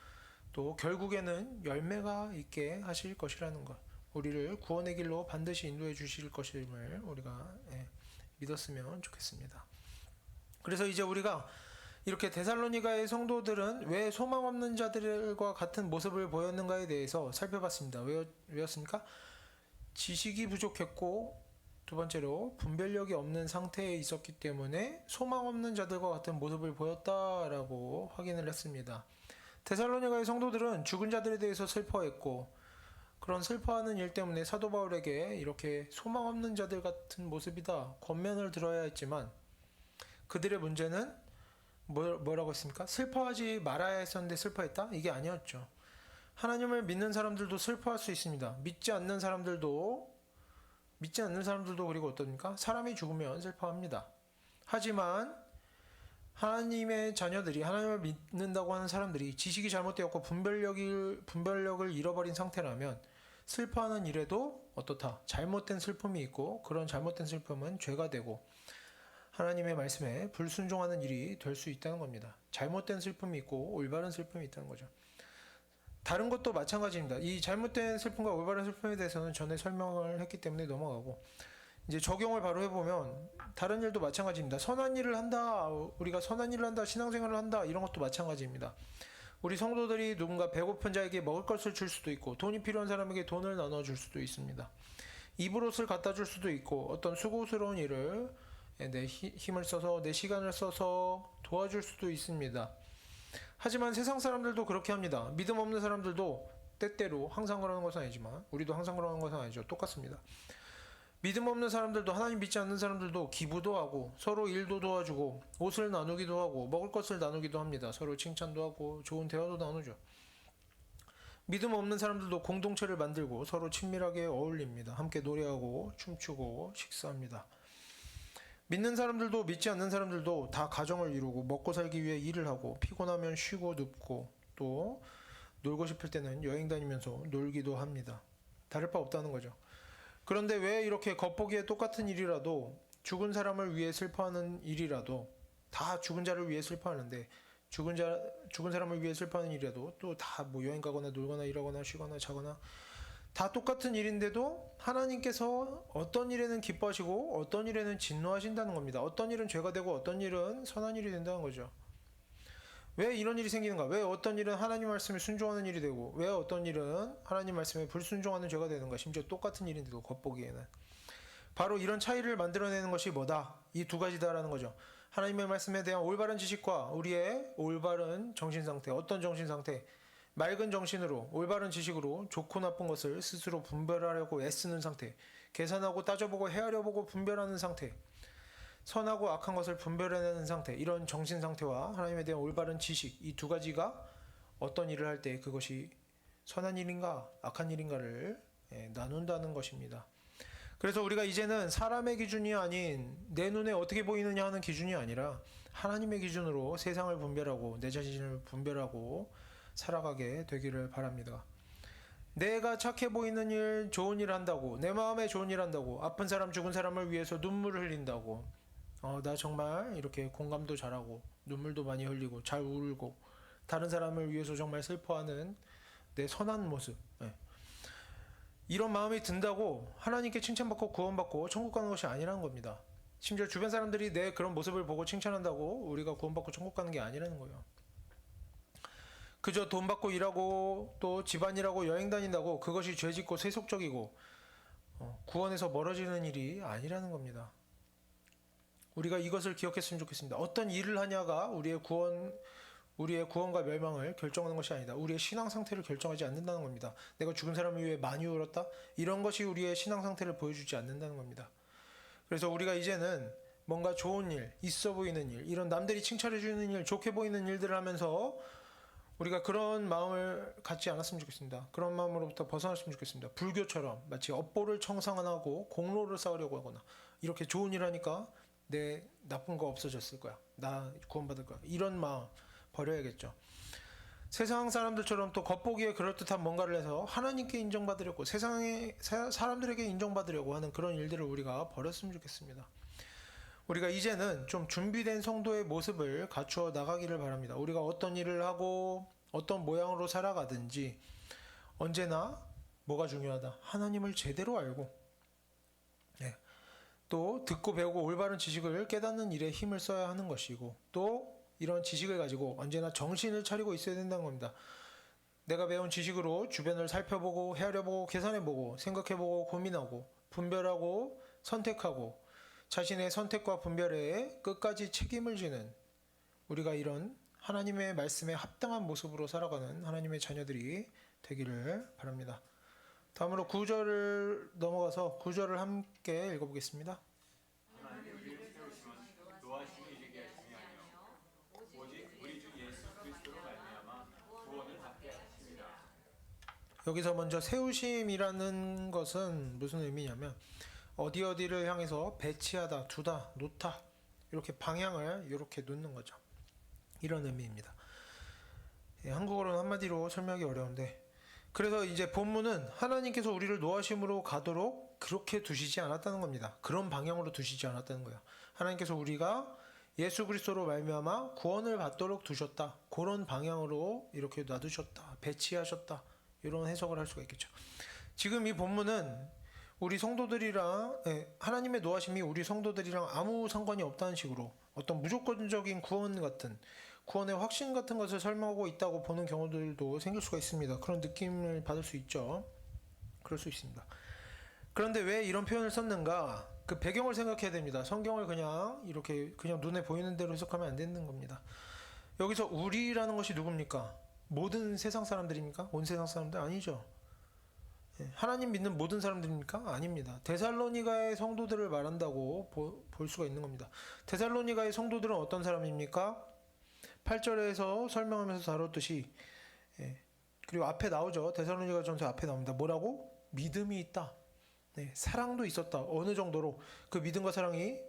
또 결국에는 열매가 있게 하실 것이라는 것, 우리를 구원의 길로 반드시 인도해 주실 것임을 우리가 믿었으면 좋겠습니다. 그래서 이제 우리가 이렇게 데살로니가의 성도들은 왜 소망 없는 자들과 같은 모습을 보였는가에 대해서 살펴봤습니다. 왜였습니까? 지식이 부족했고 두 번째로 분별력이 없는 상태에 있었기 때문에 소망 없는 자들과 같은 모습을 보였다라고 확인을 했습니다. 데살로니가의 성도들은 죽은 자들에 대해서 슬퍼했고 그런 슬퍼하는 일 때문에 사도 바울에게 이렇게 소망 없는 자들 같은 모습이다 권면을 들어야 했지만 그들의 문제는 뭐라고 했습니까? 슬퍼하지 말아야 했었는데 슬퍼했다? 이게 아니었죠. 하나님을 믿는 사람들도 슬퍼할 수 있습니다. 믿지 않는 사람들도 그리고 어떻습니까? 사람이 죽으면 슬퍼합니다. 하지만 하나님의 자녀들이 하나님을 믿는다고 하는 사람들이 지식이 잘못되었고 분별력을 잃어버린 상태라면 슬퍼하는 일에도 어떻다? 잘못된 슬픔이 있고 그런 잘못된 슬픔은 죄가 되고 하나님의 말씀에 불순종하는 일이 될 수 있다는 겁니다. 잘못된 슬픔이 있고 올바른 슬픔이 있다는 거죠. 다른 것도 마찬가지입니다. 이 잘못된 슬픔과 올바른 슬픔에 대해서는 전에 설명을 했기 때문에 넘어가고 이제 적용을 바로 해보면 다른 일도 마찬가지입니다. 선한 일을 한다, 우리가 선한 일을 한다, 신앙생활을 한다 이런 것도 마찬가지입니다. 우리 성도들이 누군가 배고픈 자에게 먹을 것을 줄 수도 있고 돈이 필요한 사람에게 돈을 나눠줄 수도 있습니다. 입을 옷을 갖다 줄 수도 있고 어떤 수고스러운 일을 내 힘을 써서 내 시간을 써서 도와줄 수도 있습니다. 하지만 세상 사람들도 그렇게 합니다. 믿음 없는 사람들도 때때로 항상 그러는 것은 아니지만 우리도 항상 그러는 것은 아니죠. 똑같습니다. 믿음 없는 사람들도 하나님 믿지 않는 사람들도 기부도 하고 서로 일도 도와주고 옷을 나누기도 하고 먹을 것을 나누기도 합니다. 서로 칭찬도 하고 좋은 대화도 나누죠. 믿음 없는 사람들도 공동체를 만들고 서로 친밀하게 어울립니다. 함께 노래하고 춤추고 식사합니다. 믿는 사람들도 믿지 않는 사람들도 다 가정을 이루고 먹고 살기 위해 일을 하고 피곤하면 쉬고 눕고 또 놀고 싶을 때는 여행 다니면서 놀기도 합니다. 다를 바 없다는 거죠. 그런데 왜 이렇게 겉보기에 똑같은 일이라도 죽은 사람을 위해 슬퍼하는 일이라도 다 죽은 자를 위해 슬퍼하는데 죽은 사람을 위해 슬퍼하는 일이라도 또 다 여행 가거나 놀거나 일하거나 쉬거나 자거나 다 똑같은 일인데도 하나님께서 어떤 일에는 기뻐하시고 어떤 일에는 진노하신다는 겁니다. 어떤 일은 죄가 되고 어떤 일은 선한 일이 된다는 거죠. 왜 이런 일이 생기는가? 왜 어떤 일은 하나님 말씀에 순종하는 일이 되고 왜 어떤 일은 하나님 말씀에 불순종하는 죄가 되는가? 심지어 똑같은 일인데도 겉보기에는 바로 이런 차이를 만들어내는 것이 뭐다? 이 두 가지다라는 거죠. 하나님의 말씀에 대한 올바른 지식과 우리의 올바른 정신상태. 어떤 정신상태? 맑은 정신으로 올바른 지식으로 좋고 나쁜 것을 스스로 분별하려고 애쓰는 상태, 계산하고 따져보고 헤아려보고 분별하는 상태, 선하고 악한 것을 분별해내는 상태, 이런 정신 상태와 하나님에 대한 올바른 지식, 이 두 가지가 어떤 일을 할 때 그것이 선한 일인가 악한 일인가를 나눈다는 것입니다. 그래서 우리가 이제는 사람의 기준이 아닌 내 눈에 어떻게 보이느냐 하는 기준이 아니라 하나님의 기준으로 세상을 분별하고 내 자신을 분별하고 살아가게 되기를 바랍니다. 내가 착해 보이는 일, 좋은 일 한다고, 내 마음에 좋은 일 한다고, 아픈 사람, 죽은 사람을 위해서 눈물을 흘린다고, 나 정말 이렇게 공감도 잘하고, 눈물도 많이 흘리고, 잘 울고, 다른 사람을 위해서 정말 슬퍼하는 내 선한 모습. 이런 마음이 든다고 하나님께 칭찬받고 구원받고 천국 가는 것이 아니라는 겁니다. 심지어 주변 사람들이 내 그런 모습을 보고 칭찬한다고 우리가 구원받고 천국 가는 게 아니라는 거예요. 그저 돈 받고 일하고 또 집안일하고 여행 다닌다고 그것이 죄짓고 세속적이고 구원에서 멀어지는 일이 아니라는 겁니다. 우리가 이것을 기억했으면 좋겠습니다. 어떤 일을 하냐가 우리의 구원과 멸망을 결정하는 것이 아니다. 우리의 신앙 상태를 결정하지 않는다는 겁니다. 내가 죽은 사람을 위해 많이 울었다? 이런 것이 우리의 신앙 상태를 보여주지 않는다는 겁니다. 그래서 우리가 이제는 뭔가 좋은 일, 있어 보이는 일, 이런 남들이 칭찬해주는 일, 좋게 보이는 일들을 하면서 우리가 그런 마음을 갖지 않았으면 좋겠습니다. 그런 마음으로부터 벗어났으면 좋겠습니다. 불교처럼 마치 업보를 청산하고 공로를 쌓으려고 하거나 이렇게 좋은 일 하니까 내 나쁜 거 없어졌을 거야. 나 구원받을 거야. 이런 마음 버려야겠죠. 세상 사람들처럼 또 겉보기에 그럴듯한 뭔가를 해서 하나님께 인정받으려고 세상의 사람들에게 인정받으려고 하는 그런 일들을 우리가 버렸으면 좋겠습니다. 우리가 이제는 좀 준비된 성도의 모습을 갖추어 나가기를 바랍니다. 우리가 어떤 일을 하고 어떤 모양으로 살아가든지 언제나 뭐가 중요하다. 하나님을 제대로 알고 또 듣고 배우고 올바른 지식을 깨닫는 일에 힘을 써야 하는 것이고 또 이런 지식을 가지고 언제나 정신을 차리고 있어야 된다는 겁니다. 내가 배운 지식으로 주변을 살펴보고 헤아려보고 계산해보고 생각해보고 고민하고 분별하고 선택하고 자신의 선택과 분별에 끝까지 책임을 지는 우리가 이런 하나님의 말씀에 합당한 모습으로 살아가는 하나님의 자녀들이 되기를 바랍니다. 다음으로 9절을 넘어가서 9절을 함께 읽어보겠습니다. 여기서 먼저 세우심이라는 것은 무슨 의미냐면 어디를 향해서 배치하다, 두다, 놓다 이렇게 방향을 이렇게 놓는 거죠. 이런 의미입니다. 한국어로는 한마디로 설명하기 어려운데 그래서 이제 본문은 하나님께서 우리를 노하심으로 가도록 그렇게 두시지 않았다는 겁니다. 그런 방향으로 두시지 않았다는 거예요. 하나님께서 우리가 예수 그리스도로 말미암아 구원을 받도록 두셨다. 그런 방향으로 이렇게 놔두셨다. 배치하셨다. 이런 해석을 할 수가 있겠죠. 지금 이 본문은 우리 성도들이랑 하나님의 노하심이 우리 성도들이랑 아무 상관이 없다는 식으로 어떤 무조건적인 구원 같은 구원의 확신 같은 것을 설명하고 있다고 보는 경우들도 생길 수가 있습니다. 그런 느낌을 받을 수 있죠. 그럴 수 있습니다. 그런데 왜 이런 표현을 썼는가? 그 배경을 생각해야 됩니다. 성경을 그냥 이렇게 그냥 눈에 보이는 대로 해석하면 안 되는 겁니다. 여기서 우리라는 것이 누굽니까? 모든 세상 사람들입니까? 온 세상 사람들 아니죠. 하나님 믿는 모든 사람들입니까? 아닙니다. 데살로니가의 성도들을 말한다고 볼 수가 있는 겁니다. 데살로니가의 성도들은 어떤 사람입니까? 8절에서 설명하면서 다뤘듯이 그리고 앞에 나오죠. 데살로니가 전서 앞에 나옵니다. 뭐라고? 믿음이 있다. 사랑도 있었다. 어느 정도로 그 믿음과 사랑이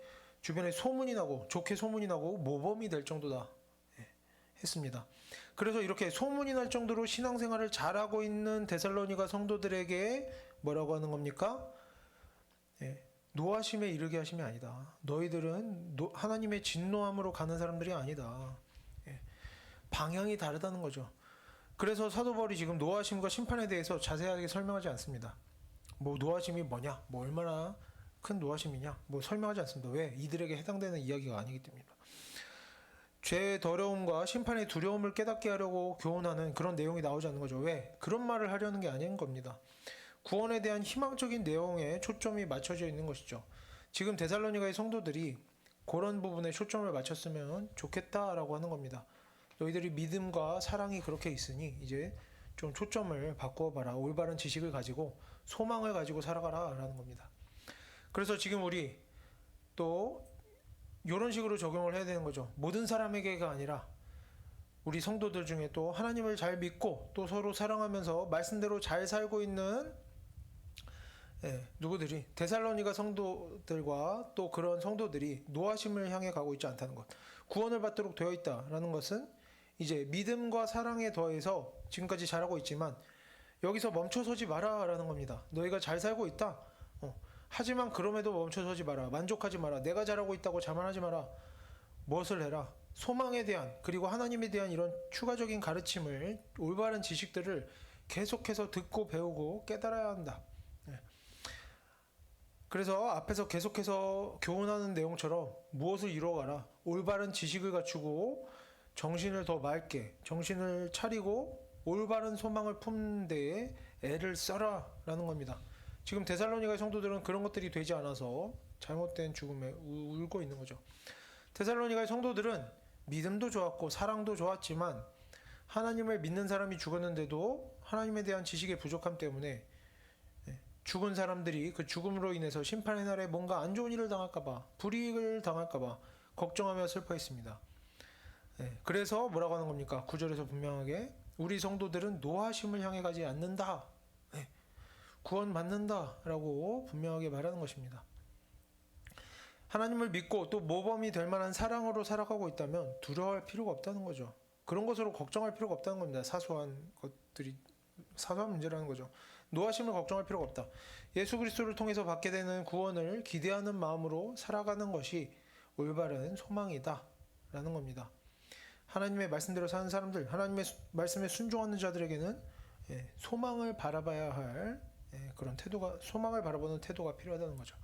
주변에 소문이 나고 좋게 소문이 나고 모범이 될 정도다 했습니다. 그래서 이렇게 소문이 날 정도로 신앙생활을 잘하고 있는 데살로니가 성도들에게 뭐라고 하는 겁니까? 노하심에 이르게 하심이 아니다. 너희들은 하나님의 진노함으로 가는 사람들이 아니다. 방향이 다르다는 거죠. 그래서 사도 바울이 지금 노하심과 심판에 대해서 자세하게 설명하지 않습니다. 뭐 노하심이 뭐냐, 뭐 얼마나 큰 노하심이냐, 뭐 설명하지 않습니다. 왜? 이들에게 해당되는 이야기가 아니기 때문입니다. 죄의 더러움과 심판의 두려움을 깨닫게 하려고 교훈하는 그런 내용이 나오지 않는 거죠. 왜? 그런 말을 하려는 게 아닌 겁니다. 구원에 대한 희망적인 내용에 초점이 맞춰져 있는 것이죠. 지금 데살로니가의 성도들이 그런 부분에 초점을 맞췄으면 좋겠다라고 하는 겁니다. 너희들이 믿음과 사랑이 그렇게 있으니 이제 좀 초점을 바꾸어봐라. 올바른 지식을 가지고 소망을 가지고 살아가라 라는 겁니다. 그래서 지금 우리 또 이런 식으로 적용을 해야 되는 거죠. 모든 사람에게가 아니라 우리 성도들 중에 또 하나님을 잘 믿고 또 서로 사랑하면서 말씀대로 잘 살고 있는 누구들이 데살로니가 성도들과 또 그런 성도들이 노하심을 향해 가고 있지 않다는 것. 구원을 받도록 되어 있다라는 것은 이제 믿음과 사랑에 더해서 지금까지 잘하고 있지만 여기서 멈춰서지 마라라는 겁니다. 너희가 잘 살고 있다. 하지만 그럼에도 멈춰서지 마라. 만족하지 마라. 내가 잘하고 있다고 자만하지 마라. 무엇을 해라? 소망에 대한 그리고 하나님에 대한 이런 추가적인 가르침을 올바른 지식들을 계속해서 듣고 배우고 깨달아야 한다. 그래서 앞에서 계속해서 교훈하는 내용처럼 무엇을 이루어가라. 올바른 지식을 갖추고 정신을 더 맑게 정신을 차리고 올바른 소망을 품는 데에 애를 써라 라는 겁니다. 지금 데살로니가의 성도들은 그런 것들이 되지 않아서 잘못된 죽음에 울고 있는 거죠. 데살로니가의 성도들은 믿음도 좋았고 사랑도 좋았지만 하나님을 믿는 사람이 죽었는데도 하나님에 대한 지식의 부족함 때문에 죽은 사람들이 그 죽음으로 인해서 심판의 날에 뭔가 안 좋은 일을 당할까봐 불이익을 당할까봐 걱정하며 슬퍼했습니다. 그래서 뭐라고 하는 겁니까? 9절에서 분명하게 우리 성도들은 노하심을 향해 가지 않는다. 구원받는다 라고 분명하게 말하는 것입니다. 하나님을 믿고 또 모범이 될 만한 사랑으로 살아가고 있다면 두려워할 필요가 없다는 거죠. 그런 것으로 걱정할 필요가 없다는 겁니다. 사소한 것들이 사소한 문제라는 거죠. 노하심을 걱정할 필요가 없다. 예수 그리스도를 통해서 받게 되는 구원을 기대하는 마음으로 살아가는 것이 올바른 소망이다 라는 겁니다. 하나님의 말씀대로 사는 사람들, 하나님의 말씀에 순종하는 자들에게는 소망을 바라봐야 할 그런 태도가, 소망을 바라보는 태도가 필요하다는 거죠.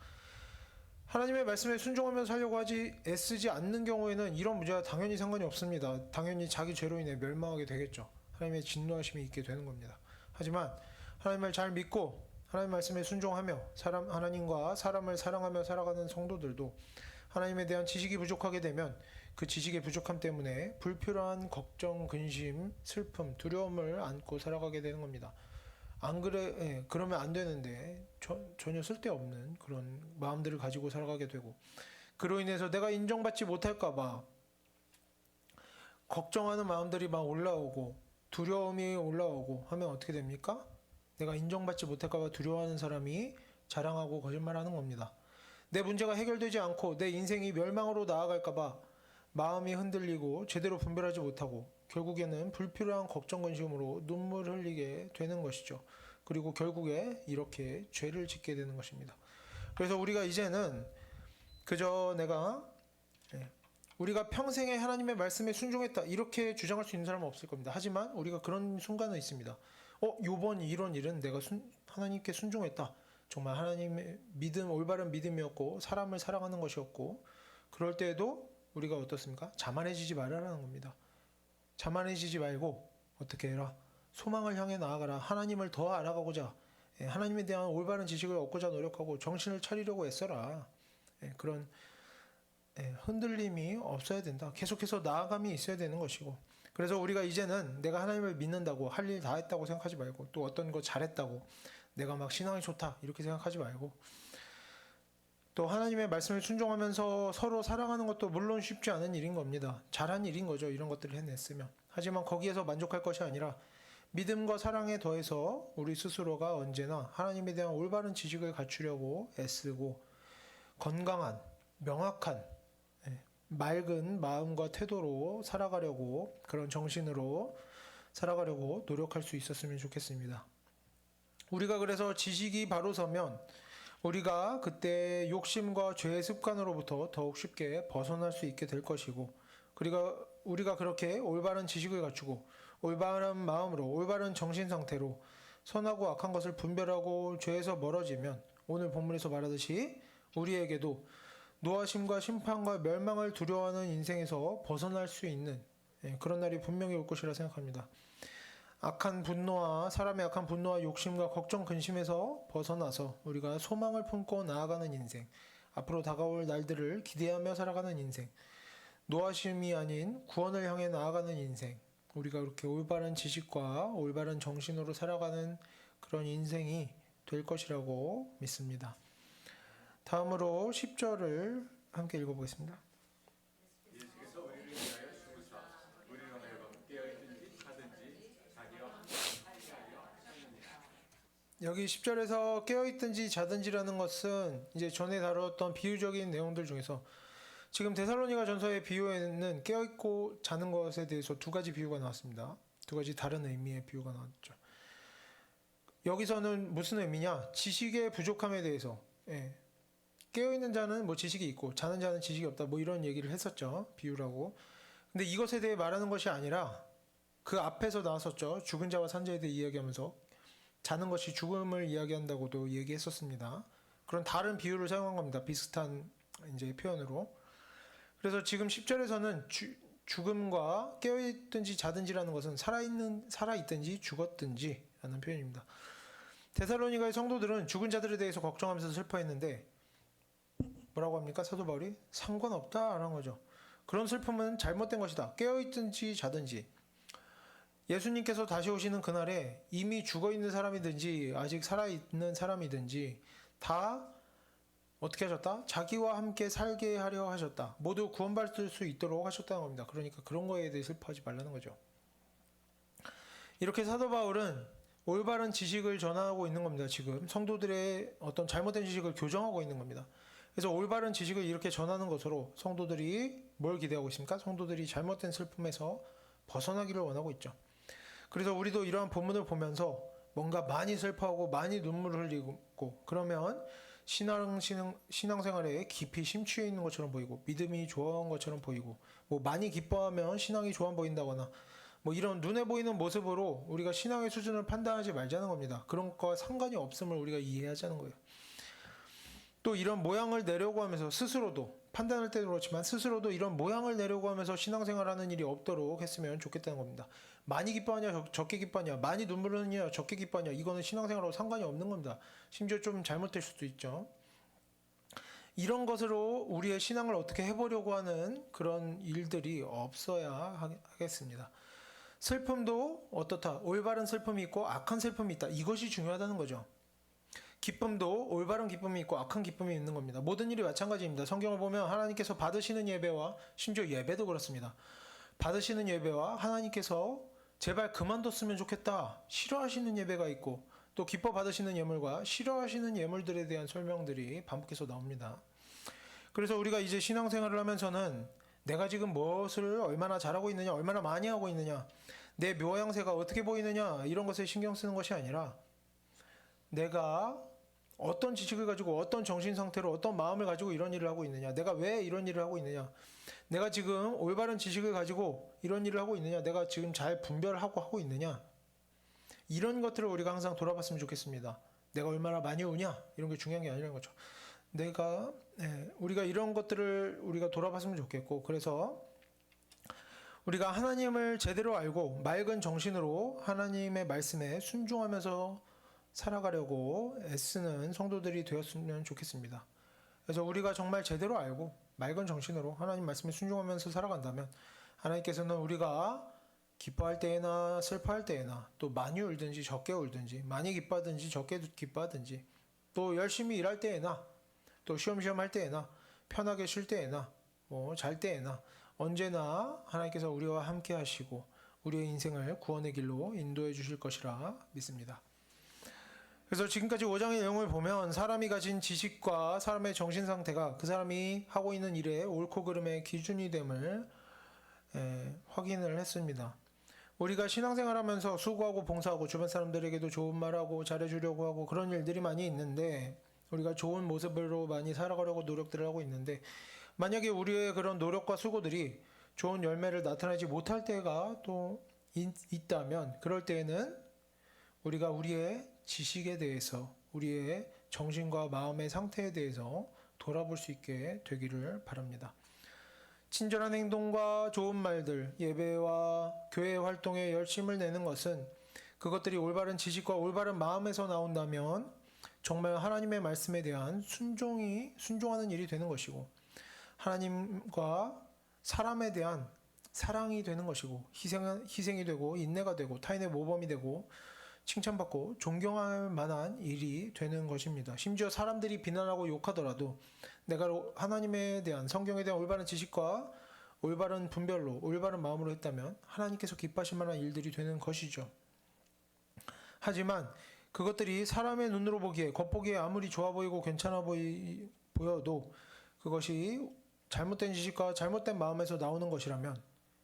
하나님의 말씀에 순종하면서 살려고 애쓰지 않는 경우에는 이런 문제와 당연히 상관이 없습니다. 당연히 자기 죄로 인해 멸망하게 되겠죠. 하나님의 진노하심이 있게 되는 겁니다. 하지만 하나님을 잘 믿고 하나님 말씀에 순종하며 하나님과 사람을 사랑하며 살아가는 성도들도 하나님에 대한 지식이 부족하게 되면 그 지식의 부족함 때문에 불필요한 걱정, 근심, 슬픔, 두려움을 안고 살아가게 되는 겁니다. 안 그래, 그러면 안 되는데 전혀 쓸데없는 그런 마음들을 가지고 살아가게 되고 그로 인해서 내가 인정받지 못할까봐 걱정하는 마음들이 막 올라오고 두려움이 올라오고 하면 어떻게 됩니까? 내가 인정받지 못할까봐 두려워하는 사람이 자랑하고 거짓말하는 겁니다. 내 문제가 해결되지 않고 내 인생이 멸망으로 나아갈까봐 마음이 흔들리고 제대로 분별하지 못하고 결국에는 불필요한 걱정 근심으로 눈물을 흘리게 되는 것이죠. 그리고 결국에 이렇게 죄를 짓게 되는 것입니다. 그래서 우리가 이제는 그저 우리가 평생에 하나님의 말씀에 순종했다 이렇게 주장할 수 있는 사람은 없을 겁니다. 하지만 우리가 그런 순간은 있습니다. 요번 이런 일은 내가 하나님께 순종했다. 정말 하나님의 믿음, 올바른 믿음이었고 사람을 사랑하는 것이었고 그럴 때에도 우리가 어떻습니까? 자만해지지 말아라는 겁니다. 자만해지지 말고 어떻게 해라? 소망을 향해 나아가라. 하나님을 더 알아가고자 하나님에 대한 올바른 지식을 얻고자 노력하고 정신을 차리려고 애써라. 그런 흔들림이 없어야 된다. 계속해서 나아감이 있어야 되는 것이고 그래서 우리가 이제는 내가 하나님을 믿는다고 할 일 다 했다고 생각하지 말고 또 어떤 거 잘했다고 내가 막 신앙이 좋다 이렇게 생각하지 말고 또 하나님의 말씀을 순종하면서 서로 사랑하는 것도 물론 쉽지 않은 일인 겁니다. 잘한 일인 거죠. 이런 것들을 해냈으면. 하지만 거기에서 만족할 것이 아니라 믿음과 사랑에 더해서 우리 스스로가 언제나 하나님에 대한 올바른 지식을 갖추려고 애쓰고 건강한, 명확한, 맑은 마음과 태도로 살아가려고 그런 정신으로 살아가려고 노력할 수 있었으면 좋겠습니다. 우리가 그래서 지식이 바로 서면 우리가 그때 욕심과 죄의 습관으로부터 더욱 쉽게 벗어날 수 있게 될 것이고 그리고 우리가 그렇게 올바른 지식을 갖추고 올바른 마음으로 올바른 정신 상태로 선하고 악한 것을 분별하고 죄에서 멀어지면 오늘 본문에서 말하듯이 우리에게도 노하심과 심판과 멸망을 두려워하는 인생에서 벗어날 수 있는 그런 날이 분명히 올 것이라 생각합니다. 사람의 악한 분노와 욕심과 걱정, 근심에서 벗어나서 우리가 소망을 품고 나아가는 인생, 앞으로 다가올 날들을 기대하며 살아가는 인생, 노하심이 아닌 구원을 향해 나아가는 인생, 우리가 그렇게 올바른 지식과 올바른 정신으로 살아가는 그런 인생이 될 것이라고 믿습니다. 다음으로 10절을 함께 읽어보겠습니다. 예수께서 우리를 위하여 죽으사 우리를 위하여 깨어있든지 자든지 자기와 함께 하시느니라. 여기 10절에서 깨어있든지 자든지라는 것은 이제 전에 다뤘던 비유적인 내용들 중에서 지금 데살로니가 전서의 비유에는 깨어있고 자는 것에 대해서 두 가지 비유가 나왔습니다. 두 가지 다른 의미의 비유가 나왔죠. 여기서는 무슨 의미냐? 지식의 부족함에 대해서, 예. 깨어있는 자는 뭐 지식이 있고 자는 자는 지식이 없다, 뭐 이런 얘기를 했었죠. 비유라고. 근데 이것에 대해 말하는 것이 아니라 그 앞에서 나왔었죠. 죽은 자와 산 자에 대해 이야기하면서 자는 것이 죽음을 이야기한다고도 얘기했었습니다. 그런 다른 비유를 사용한 겁니다. 비슷한 이제 표현으로. 그래서 지금 10절에서는 죽음과 깨어있든지 자든지라는 것은 살아있든지 죽었든지 라는 표현입니다. 데살로니가의 성도들은 죽은 자들에 대해서 걱정하면서 슬퍼했는데 뭐라고 합니까? 사도 바울이 상관없다라는 거죠. 그런 슬픔은 잘못된 것이다. 깨어있든지 자든지. 예수님께서 다시 오시는 그날에 이미 죽어있는 사람이든지 아직 살아있는 사람이든지 다 어떻게 하셨다? 자기와 함께 살게 하려 하셨다. 모두 구원받을 수 있도록 하셨다는 겁니다. 그러니까 그런 거에 대해 슬퍼하지 말라는 거죠. 이렇게 사도 바울은 올바른 지식을 전하고 있는 겁니다. 지금 성도들의 어떤 잘못된 지식을 교정하고 있는 겁니다. 그래서 올바른 지식을 이렇게 전하는 것으로 성도들이 뭘 기대하고 있습니까? 성도들이 잘못된 슬픔에서 벗어나기를 원하고 있죠. 그래서 우리도 이러한 본문을 보면서 뭔가 많이 슬퍼하고 많이 눈물을 흘리고 그러면 신앙생활에 깊이 심취해 있는 것처럼 보이고 믿음이 좋아한 것처럼 보이고 뭐 많이 기뻐하면 신앙이 좋아 보인다거나 뭐 이런 눈에 보이는 모습으로 우리가 신앙의 수준을 판단하지 말자는 겁니다. 그런 것과 상관이 없음을 우리가 이해하자는 거예요. 또 이런 모양을 내려고 하면서 스스로도 판단할 때도 그렇지만 스스로도 이런 모양을 내려고 하면서 신앙생활하는 일이 없도록 했으면 좋겠다는 겁니다. 많이 기뻐하냐 적게 기뻐하냐 많이 눈물 흘리냐 적게 기뻐하냐 이거는 신앙생활하고 상관이 없는 겁니다. 심지어 좀 잘못될 수도 있죠. 이런 것으로 우리의 신앙을 어떻게 해보려고 하는 그런 일들이 없어야 하겠습니다. 슬픔도 어떻다? 올바른 슬픔이 있고 악한 슬픔이 있다. 이것이 중요하다는 거죠. 기쁨도 올바른 기쁨이 있고 악한 기쁨이 있는 겁니다. 모든 일이 마찬가지입니다. 성경을 보면 하나님께서 받으시는 예배와 심지어 예배도 그렇습니다. 받으시는 예배와 하나님께서 제발 그만뒀으면 좋겠다 싫어하시는 예배가 있고 또 기뻐 받으시는 예물과 싫어하시는 예물들에 대한 설명들이 반복해서 나옵니다. 그래서 우리가 이제 신앙생활을 하면서는 내가 지금 무엇을 얼마나 잘하고 있느냐 얼마나 많이 하고 있느냐 내 모양새가 어떻게 보이느냐 이런 것에 신경 쓰는 것이 아니라 내가 어떤 지식을 가지고 어떤 정신 상태로 어떤 마음을 가지고 이런 일을 하고 있느냐 내가 왜 이런 일을 하고 있느냐 내가 지금 올바른 지식을 가지고 이런 일을 하고 있느냐 내가 지금 잘 분별하고 하고 있느냐 이런 것들을 우리가 항상 돌아봤으면 좋겠습니다. 내가 얼마나 많이 우냐 이런 게 중요한 게 아니라는 거죠. 우리가 이런 것들을 우리가 돌아봤으면 좋겠고 그래서 우리가 하나님을 제대로 알고 맑은 정신으로 하나님의 말씀에 순종하면서 살아가려고 애쓰는 성도들이 되었으면 좋겠습니다. 그래서 우리가 정말 제대로 알고 맑은 정신으로 하나님 말씀에 순종하면서 살아간다면 하나님께서는 우리가 기뻐할 때에나 슬퍼할 때에나 또 많이 울든지 적게 울든지 많이 기뻐하든지 적게 기뻐하든지 또 열심히 일할 때에나 또 쉬엄쉬엄 할 때에나 편하게 쉴 때에나 뭐 잘 때에나 언제나 하나님께서 우리와 함께 하시고 우리의 인생을 구원의 길로 인도해 주실 것이라 믿습니다. 그래서 지금까지 5장의 내용을 보면 사람이 가진 지식과 사람의 정신 상태가 그 사람이 하고 있는 일의 옳고 그름의 기준이 됨을 확인을 했습니다. 우리가 신앙생활하면서 수고하고 봉사하고 주변 사람들에게도 좋은 말하고 잘해주려고 하고 그런 일들이 많이 있는데 우리가 좋은 모습으로 많이 살아가려고 노력들을 하고 있는데 만약에 우리의 그런 노력과 수고들이 좋은 열매를 나타내지 못할 때가 또 있다면 그럴 때에는 우리가 우리의 지식에 대해서 우리의 정신과 마음의 상태에 대해서 돌아볼 수 있게 되기를 바랍니다. 친절한 행동과 좋은 말들, 예배와 교회 활동에 열심을 내는 것은 그것들이 올바른 지식과 올바른 마음에서 나온다면 정말 하나님의 말씀에 대한 순종하는 일이 되는 것이고 하나님과 사람에 대한 사랑이 되는 것이고 희생이 되고 인내가 되고 타인의 모범이 되고 칭찬받고 존경할 만한 일이 되는 것입니다. 심지어 사람들이 비난하고 욕하더라도 내가 하나님에 대한 성경에 대한 올바른 지식과 올바른 분별로 올바른 마음으로 했다면 하나님께서 기뻐하실 만한 일들이 되는 것이죠. 하지만 그것들이 사람의 눈으로 보기에 겉보기에 아무리 좋아 보이고 괜찮아 보여도 그것이 잘못된 지식과 잘못된 마음에서 나오는 것이라면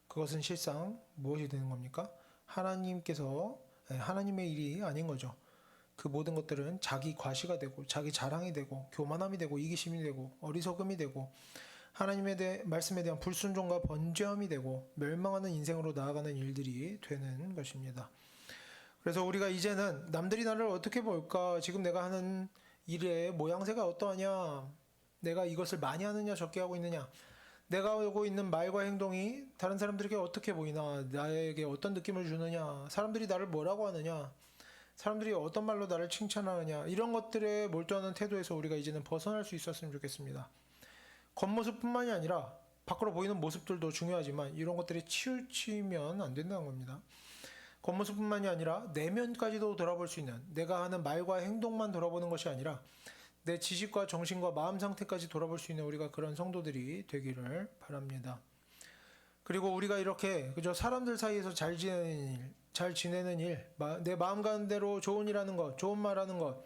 그것은 실상 무엇이 되는 겁니까? 하나님의 일이 아닌 거죠. 그 모든 것들은 자기 과시가 되고 자기 자랑이 되고 교만함이 되고 이기심이 되고 어리석음이 되고 하나님의 말씀에 대한 불순종과 번제함이 되고 멸망하는 인생으로 나아가는 일들이 되는 것입니다. 그래서 우리가 이제는 남들이 나를 어떻게 볼까? 지금 내가 하는 일의 모양새가 어떠하냐? 내가 이것을 많이 하느냐 적게 하고 있느냐? 내가 하고 있는 말과 행동이 다른 사람들에게 어떻게 보이나? 나에게 어떤 느낌을 주느냐? 사람들이 나를 뭐라고 하느냐? 사람들이 어떤 말로 나를 칭찬하느냐? 이런 것들에 몰두하는 태도에서 우리가 이제는 벗어날 수 있었으면 좋겠습니다. 겉모습뿐만이 아니라 밖으로 보이는 모습들도 중요하지만 이런 것들이 치우치면 안 된다는 겁니다. 겉모습뿐만이 아니라 내면까지도 돌아볼 수 있는, 내가 하는 말과 행동만 돌아보는 것이 아니라 내 지식과 정신과 마음 상태까지 돌아볼 수 있는 우리가 그런 성도들이 되기를 바랍니다. 그리고 우리가 이렇게 그저 사람들 사이에서 잘 지내는 일, 내 마음 가는 대로 좋은 일 하는 것, 좋은 말 하는 것,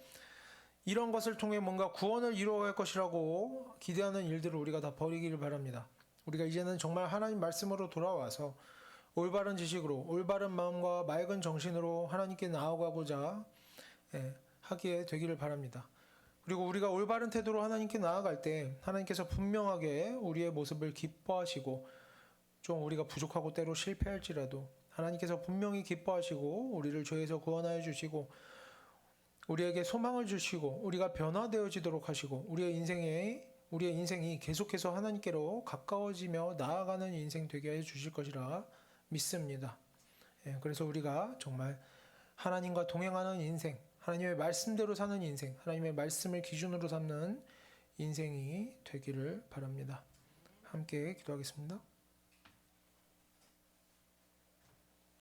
이런 것을 통해 뭔가 구원을 이루어갈 것이라고 기대하는 일들을 우리가 다 버리기를 바랍니다. 우리가 이제는 정말 하나님 말씀으로 돌아와서 올바른 지식으로, 올바른 마음과 맑은 정신으로 하나님께 나아가고자 하기에 되기를 바랍니다. 그리고 우리가 올바른 태도로 하나님께 나아갈 때 하나님께서 분명하게 우리의 모습을 기뻐하시고, 좀 우리가 부족하고 때로 실패할지라도 하나님께서 분명히 기뻐하시고 우리를 죄에서 구원하여 주시고 우리에게 소망을 주시고 우리가 변화되어지도록 하시고 우리의 인생이 계속해서 하나님께로 가까워지며 나아가는 인생 되게 해 주실 것이라 믿습니다. 그래서 우리가 정말 하나님과 동행하는 인생, 하나님의 말씀대로 사는 인생, 하나님의 말씀을 기준으로 삼는 인생이 되기를 바랍니다. 함께 기도하겠습니다.